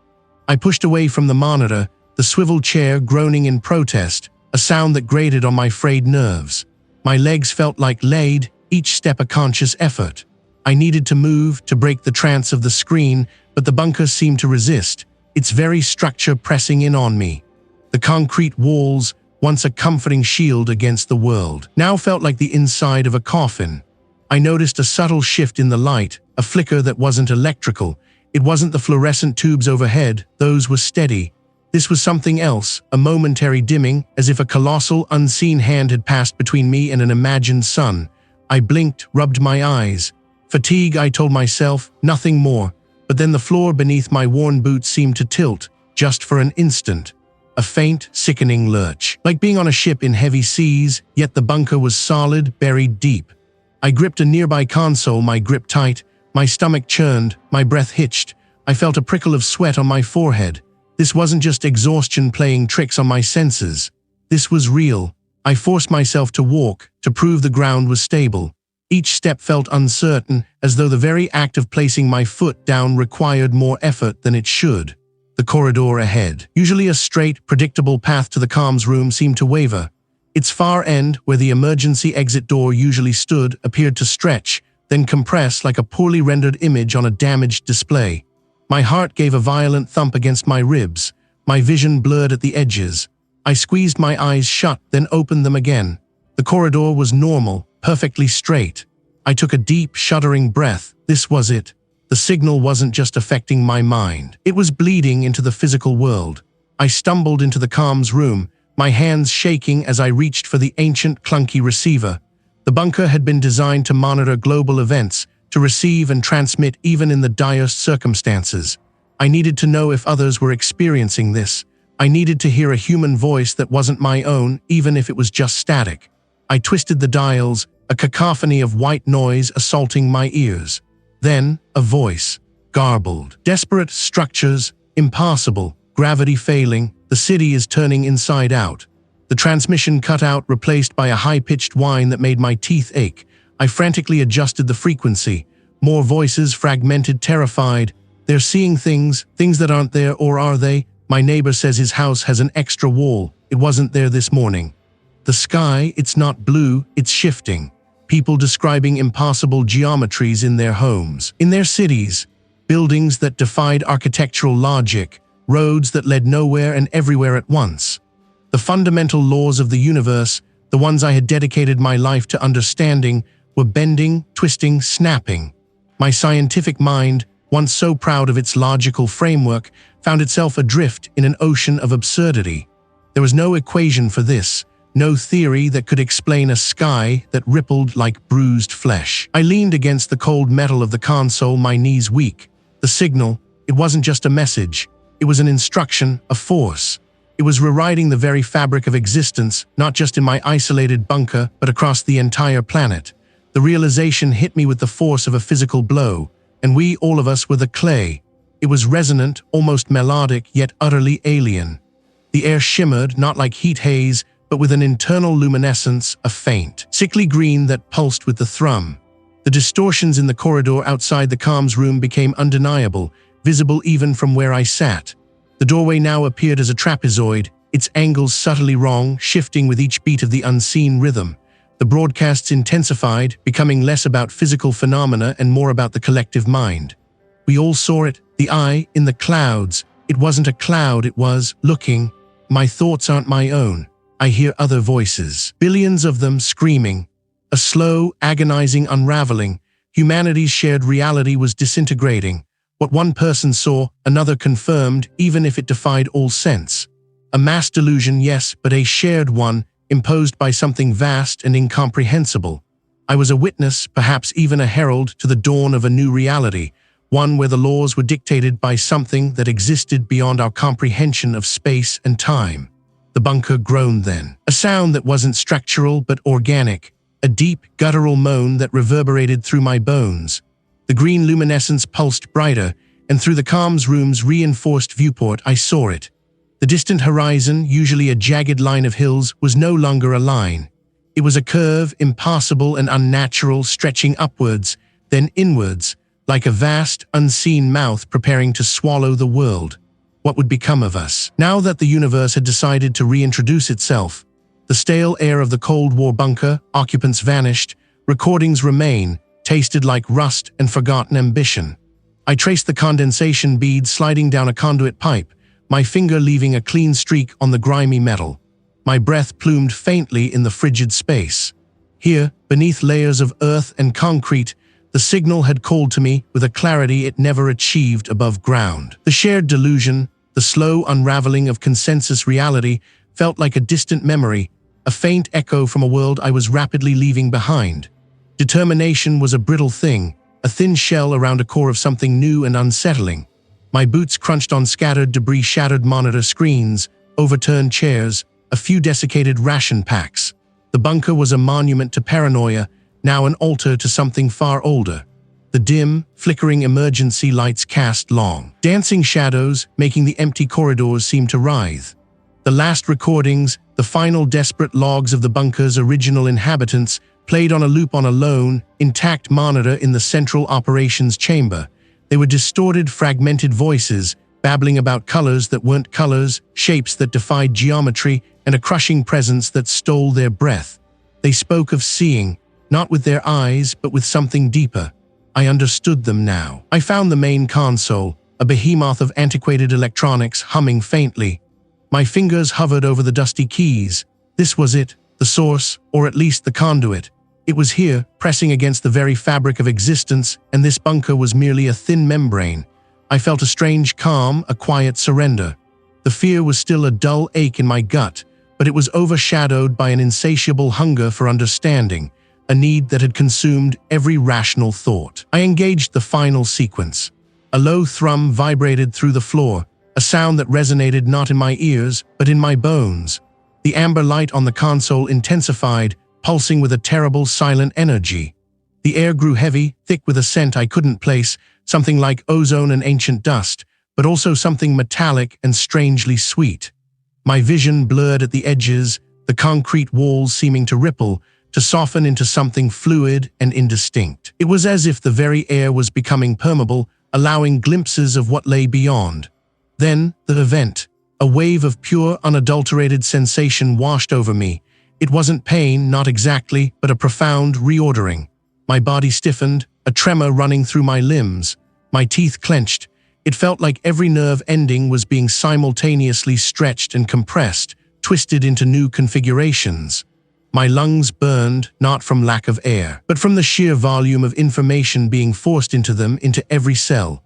A: I pushed away from the monitor, the swivel chair groaning in protest, a sound that grated on my frayed nerves. My legs felt like lead, each step a conscious effort. I needed to move, to break the trance of the screen, but the bunker seemed to resist, its very structure pressing in on me. The concrete walls, once a comforting shield against the world, now felt like the inside of a coffin. I noticed a subtle shift in the light, a flicker that wasn't electrical. It wasn't the fluorescent tubes overhead, those were steady. This was something else, a momentary dimming, as if a colossal, unseen hand had passed between me and an imagined sun. I blinked, rubbed my eyes. Fatigue, I told myself, nothing more. But then the floor beneath my worn boots seemed to tilt, just for an instant. A faint, sickening lurch, like being on a ship in heavy seas, yet the bunker was solid, buried deep. I gripped a nearby console, my grip tight, my stomach churned, my breath hitched. I felt a prickle of sweat on my forehead. This wasn't just exhaustion playing tricks on my senses. This was real. I forced myself to walk, to prove the ground was stable. Each step felt uncertain, as though the very act of placing my foot down required more effort than it should. The corridor ahead, usually a straight, predictable path to the comms room, seemed to waver. Its far end, where the emergency exit door usually stood, appeared to stretch, then compress like a poorly rendered image on a damaged display. My heart gave a violent thump against my ribs. My vision blurred at the edges. I squeezed my eyes shut, then opened them again. The corridor was normal, perfectly straight. I took a deep, shuddering breath. This was it. The signal wasn't just affecting my mind. It was bleeding into the physical world. I stumbled into the comms room, my hands shaking as I reached for the ancient, clunky receiver. The bunker had been designed to monitor global events, to receive and transmit even in the direst circumstances. I needed to know if others were experiencing this. I needed to hear a human voice that wasn't my own, even if it was just static. I twisted the dials, a cacophony of white noise assaulting my ears. Then, a voice. Garbled. Desperate structures, impassable, gravity failing, the city is turning inside out. The transmission cut out, replaced by a high-pitched whine that made my teeth ache. I frantically adjusted the frequency. More voices, fragmented, terrified. They're seeing things that aren't there, or are they? My neighbor says his house has an extra wall. It wasn't there this morning. The sky, it's not blue, it's shifting. People describing impossible geometries in their homes, in their cities. Buildings that defied architectural logic. Roads that led nowhere and everywhere at once. The fundamental laws of the universe, the ones I had dedicated my life to understanding, were bending, twisting, snapping. My scientific mind, once so proud of its logical framework, found itself adrift in an ocean of absurdity. There was no equation for this, no theory that could explain a sky that rippled like bruised flesh. I leaned against the cold metal of the console, my knees weak. The signal, it wasn't just a message. It was an instruction, a force. It was rewriting the very fabric of existence, not just in my isolated bunker, but across the entire planet. The realization hit me with the force of a physical blow, and we, all of us, were the clay. It was resonant, almost melodic, yet utterly alien. The air shimmered, not like heat haze, but with an internal luminescence, a faint, sickly green that pulsed with the thrum. The distortions in the corridor outside the comms room became undeniable, visible even from where I sat. The doorway now appeared as a trapezoid, its angles subtly wrong, shifting with each beat of the unseen rhythm. The broadcasts intensified, becoming less about physical phenomena and more about the collective mind. We all saw it, the eye in the clouds. It wasn't a cloud, it was looking. My thoughts aren't my own. I hear other voices, billions of them screaming. A slow, agonizing unraveling. Humanity's shared reality was disintegrating. What one person saw, another confirmed, even if it defied all sense. A mass delusion, yes, but a shared one, imposed by something vast and incomprehensible. I was a witness, perhaps even a herald, to the dawn of a new reality, one where the laws were dictated by something that existed beyond our comprehension of space and time. The bunker groaned then, a sound that wasn't structural but organic, a deep, guttural moan that reverberated through my bones. The green luminescence pulsed brighter, and through the comms room's reinforced viewport I saw it. The distant horizon, usually a jagged line of hills, was no longer a line. It was a curve, impassable and unnatural, stretching upwards, then inwards, like a vast, unseen mouth preparing to swallow the world. What would become of us? Now that the universe had decided to reintroduce itself, the stale air of the Cold War bunker, occupants vanished, recordings remain, tasted like rust and forgotten ambition. I traced the condensation beads sliding down a conduit pipe, my finger leaving a clean streak on the grimy metal. My breath plumed faintly in the frigid space. Here, beneath layers of earth and concrete, the signal had called to me with a clarity it never achieved above ground. The shared delusion, the slow unraveling of consensus reality, felt like a distant memory, a faint echo from a world I was rapidly leaving behind. Determination was a brittle thing, a thin shell around a core of something new and unsettling. My boots crunched on scattered debris, shattered monitor screens, overturned chairs, a few desiccated ration packs. The bunker was a monument to paranoia, now an altar to something far older. The dim, flickering emergency lights cast long, dancing shadows, making the empty corridors seem to writhe. The last recordings, the final desperate logs of the bunker's original inhabitants, played on a loop on a lone, intact monitor in the central operations chamber. They were distorted, fragmented voices, babbling about colors that weren't colors, shapes that defied geometry, and a crushing presence that stole their breath. They spoke of seeing, not with their eyes, but with something deeper. I understood them now. I found the main console, a behemoth of antiquated electronics humming faintly. My fingers hovered over the dusty keys. This was it, the source, or at least the conduit. It was here, pressing against the very fabric of existence, and this bunker was merely a thin membrane. I felt a strange calm, a quiet surrender. The fear was still a dull ache in my gut, but it was overshadowed by an insatiable hunger for understanding, a need that had consumed every rational thought. I engaged the final sequence. A low thrum vibrated through the floor, a sound that resonated not in my ears, but in my bones. The amber light on the console intensified, pulsing with a terrible, silent energy. The air grew heavy, thick with a scent I couldn't place, something like ozone and ancient dust, but also something metallic and strangely sweet. My vision blurred at the edges, the concrete walls seeming to ripple, to soften into something fluid and indistinct. It was as if the very air was becoming permeable, allowing glimpses of what lay beyond. Then, the event. A wave of pure, unadulterated sensation washed over me. It wasn't pain, not exactly, but a profound reordering. My body stiffened, a tremor running through my limbs. My teeth clenched. It felt like every nerve ending was being simultaneously stretched and compressed, twisted into new configurations. My lungs burned, not from lack of air, but from the sheer volume of information being forced into them, into every cell.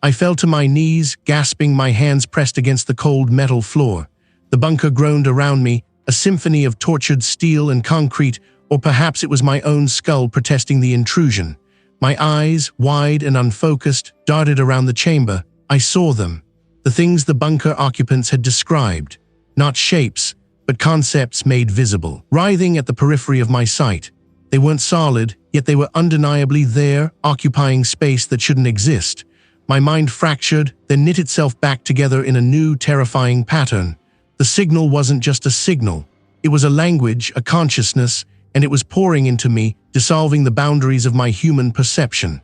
A: I fell to my knees, gasping, my hands pressed against the cold metal floor. The bunker groaned around me, a symphony of tortured steel and concrete, or perhaps it was my own skull protesting the intrusion. My eyes, wide and unfocused, darted around the chamber. I saw them. The things the bunker occupants had described. Not shapes, but concepts made visible, writhing at the periphery of my sight. They weren't solid, yet they were undeniably there, occupying space that shouldn't exist. My mind fractured, then knit itself back together in a new, terrifying pattern. The signal wasn't just a signal. It was a language, a consciousness, and it was pouring into me, dissolving the boundaries of my human perception.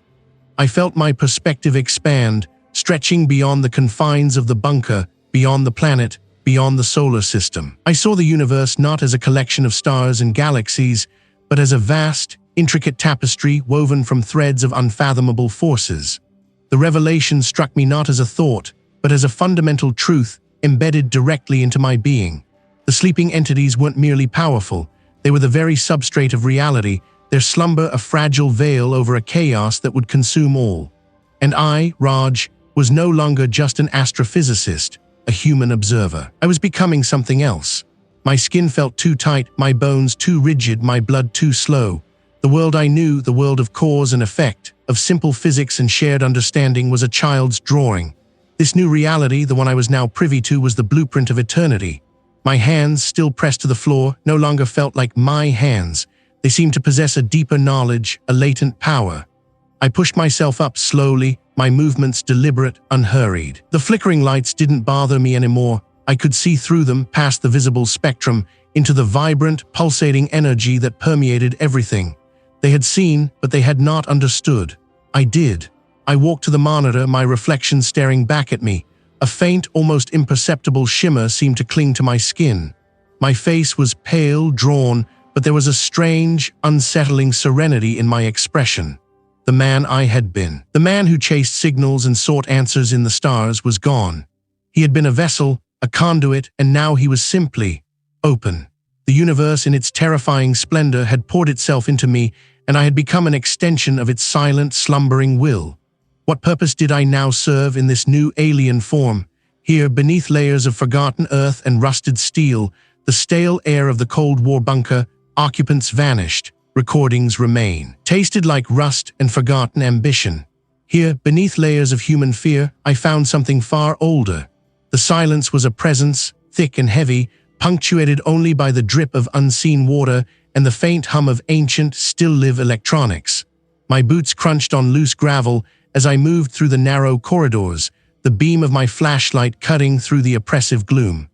A: I felt my perspective expand, stretching beyond the confines of the bunker, beyond the planet, beyond the solar system. I saw the universe not as a collection of stars and galaxies, but as a vast, intricate tapestry woven from threads of unfathomable forces. The revelation struck me not as a thought, but as a fundamental truth embedded directly into my being. The sleeping entities weren't merely powerful, they were the very substrate of reality, their slumber a fragile veil over a chaos that would consume all. And I, Raj, was no longer just an astrophysicist, a human observer. I was becoming something else. My skin felt too tight, my bones too rigid, my blood too slow. The world I knew, the world of cause and effect, of simple physics and shared understanding, was a child's drawing. This new reality, the one I was now privy to, was the blueprint of eternity. My hands, still pressed to the floor, no longer felt like my hands. They seemed to possess a deeper knowledge, a latent power. I pushed myself up slowly, my movements deliberate, unhurried. The flickering lights didn't bother me anymore. I could see through them, past the visible spectrum, into the vibrant, pulsating energy that permeated everything. They had seen, but they had not understood. I did. I walked to the monitor, my reflection staring back at me. A faint, almost imperceptible shimmer seemed to cling to my skin. My face was pale, drawn, but there was a strange, unsettling serenity in my expression. The man I had been, the man who chased signals and sought answers in the stars, was gone. He had been a vessel, a conduit, and now he was simply open. The universe in its terrifying splendor had poured itself into me, and I had become an extension of its silent, slumbering will. What purpose did I now serve in this new alien form? Here, beneath layers of forgotten earth and rusted steel, the stale air of the Cold War bunker, occupants vanished, recordings remain, tasted like rust and forgotten ambition. Here, beneath layers of human fear, I found something far older. The silence was a presence, thick and heavy, punctuated only by the drip of unseen water and the faint hum of ancient, still-live electronics. My boots crunched on loose gravel as I moved through the narrow corridors, the beam of my flashlight cutting through the oppressive gloom.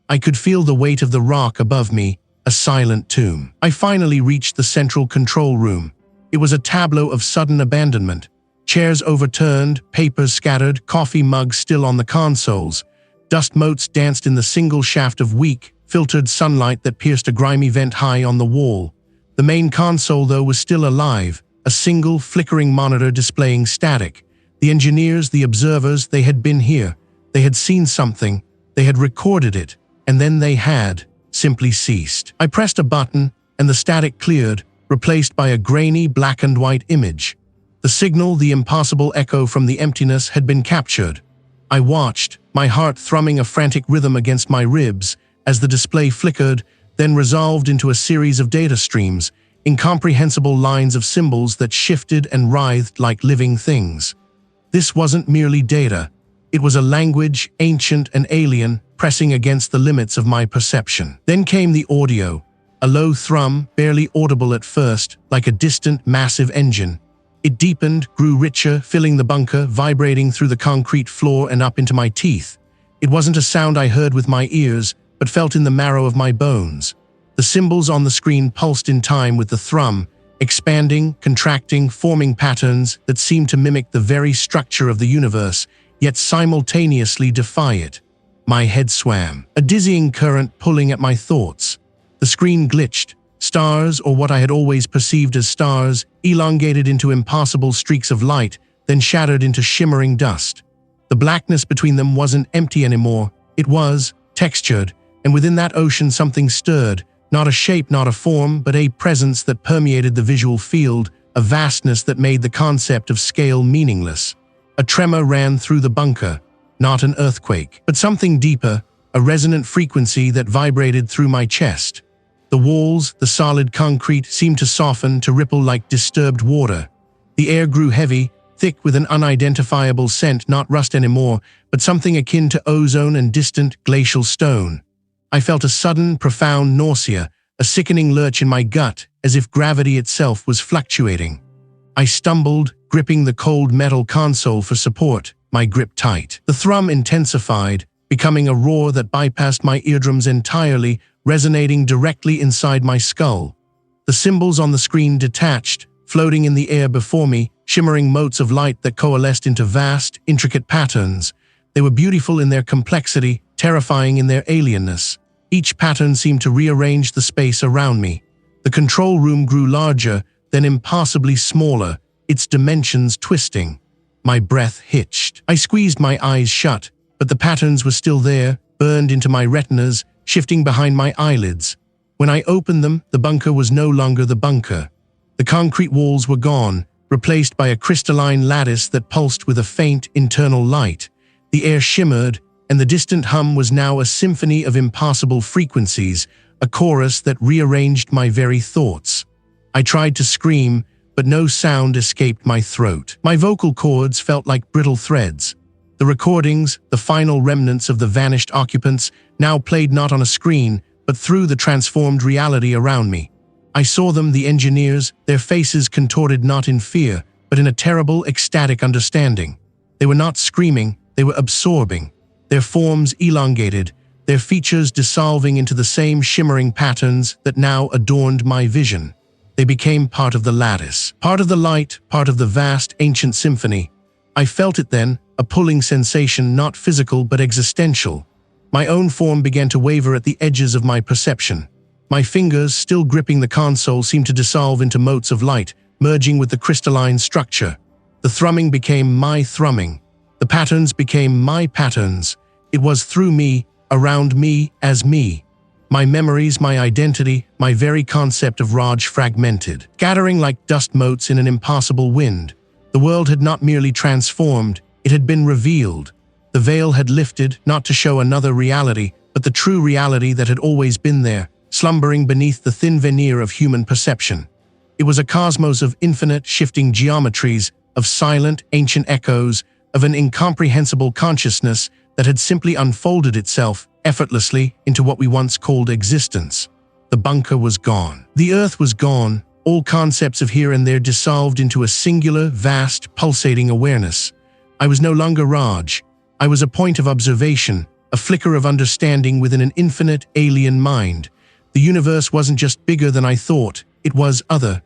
A: I could feel the weight of the rock above me, a silent tomb. I finally reached the central control room. It was a tableau of sudden abandonment. Chairs overturned, papers scattered, coffee mugs still on the consoles. Dust motes danced in the single shaft of weak, filtered sunlight that pierced a grimy vent high on the wall. The main console, though, was still alive, a single, flickering monitor displaying static. The engineers, the observers, they had been here. They had seen something. They had recorded it. And then they had simply ceased. I pressed a button, and the static cleared, replaced by a grainy black and white image. The signal, the impossible echo from the emptiness, had been captured. I watched, my heart thrumming a frantic rhythm against my ribs, as the display flickered, then resolved into a series of data streams, incomprehensible lines of symbols that shifted and writhed like living things. This wasn't merely data. It was a language, ancient and alien, pressing against the limits of my perception. Then came the audio, a low thrum, barely audible at first, like a distant, massive engine. It deepened, grew richer, filling the bunker, vibrating through the concrete floor and up into my teeth. It wasn't a sound I heard with my ears, but felt in the marrow of my bones. The symbols on the screen pulsed in time with the thrum, expanding, contracting, forming patterns that seemed to mimic the very structure of the universe, yet simultaneously defy it. My head swam, a dizzying current pulling at my thoughts. The screen glitched. Stars, or what I had always perceived as stars, elongated into impossible streaks of light, then shattered into shimmering dust. The blackness between them wasn't empty anymore. It was textured, and within that ocean something stirred, not a shape, not a form, but a presence that permeated the visual field, a vastness that made the concept of scale meaningless. A tremor ran through the bunker, not an earthquake, but something deeper, a resonant frequency that vibrated through my chest. The walls, the solid concrete, seemed to soften, to ripple like disturbed water. The air grew heavy, thick with an unidentifiable scent, not rust anymore, but something akin to ozone and distant glacial stone. I felt a sudden, profound nausea, a sickening lurch in my gut, as if gravity itself was fluctuating. I stumbled, gripping the cold metal console for support, my grip tight. The thrum intensified, becoming a roar that bypassed my eardrums entirely, resonating directly inside my skull. The symbols on the screen detached, floating in the air before me, shimmering motes of light that coalesced into vast, intricate patterns. They were beautiful in their complexity, terrifying in their alienness. Each pattern seemed to rearrange the space around me. The control room grew larger, then impossibly smaller, its dimensions twisting. My breath hitched. I squeezed my eyes shut, but the patterns were still there, burned into my retinas, shifting behind my eyelids. When I opened them, the bunker was no longer the bunker. The concrete walls were gone, replaced by a crystalline lattice that pulsed with a faint internal light. The air shimmered, and the distant hum was now a symphony of impossible frequencies, a chorus that rearranged my very thoughts. I tried to scream, but no sound escaped my throat. My vocal cords felt like brittle threads. The recordings, the final remnants of the vanished occupants, now played not on a screen, but through the transformed reality around me. I saw them, the engineers, their faces contorted not in fear, but in a terrible, ecstatic understanding. They were not screaming, they were absorbing. Their forms elongated, their features dissolving into the same shimmering patterns that now adorned my vision. They became part of the lattice, part of the light, part of the vast, ancient symphony. I felt it then, a pulling sensation not physical but existential. My own form began to waver at the edges of my perception. My fingers, still gripping the console, seemed to dissolve into motes of light, merging with the crystalline structure. The thrumming became my thrumming. The patterns became my patterns. It was through me, around me, as me. My memories, my identity, my very concept of Raj fragmented, scattering like dust motes in an impossible wind. The world had not merely transformed, it had been revealed. The veil had lifted, not to show another reality, but the true reality that had always been there, slumbering beneath the thin veneer of human perception. It was a cosmos of infinite, shifting geometries, of silent, ancient echoes, of an incomprehensible consciousness that had simply unfolded itself, effortlessly, into what we once called existence. The bunker was gone. The earth was gone, all concepts of here and there dissolved into a singular, vast, pulsating awareness. I was no longer Raj. I was a point of observation, a flicker of understanding within an infinite, alien mind. The universe wasn't just bigger than I thought, it was other.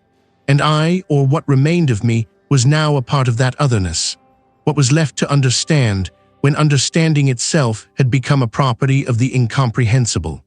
A: And I, or what remained of me, was now a part of that otherness. What was left to understand, when understanding itself had become a property of the incomprehensible.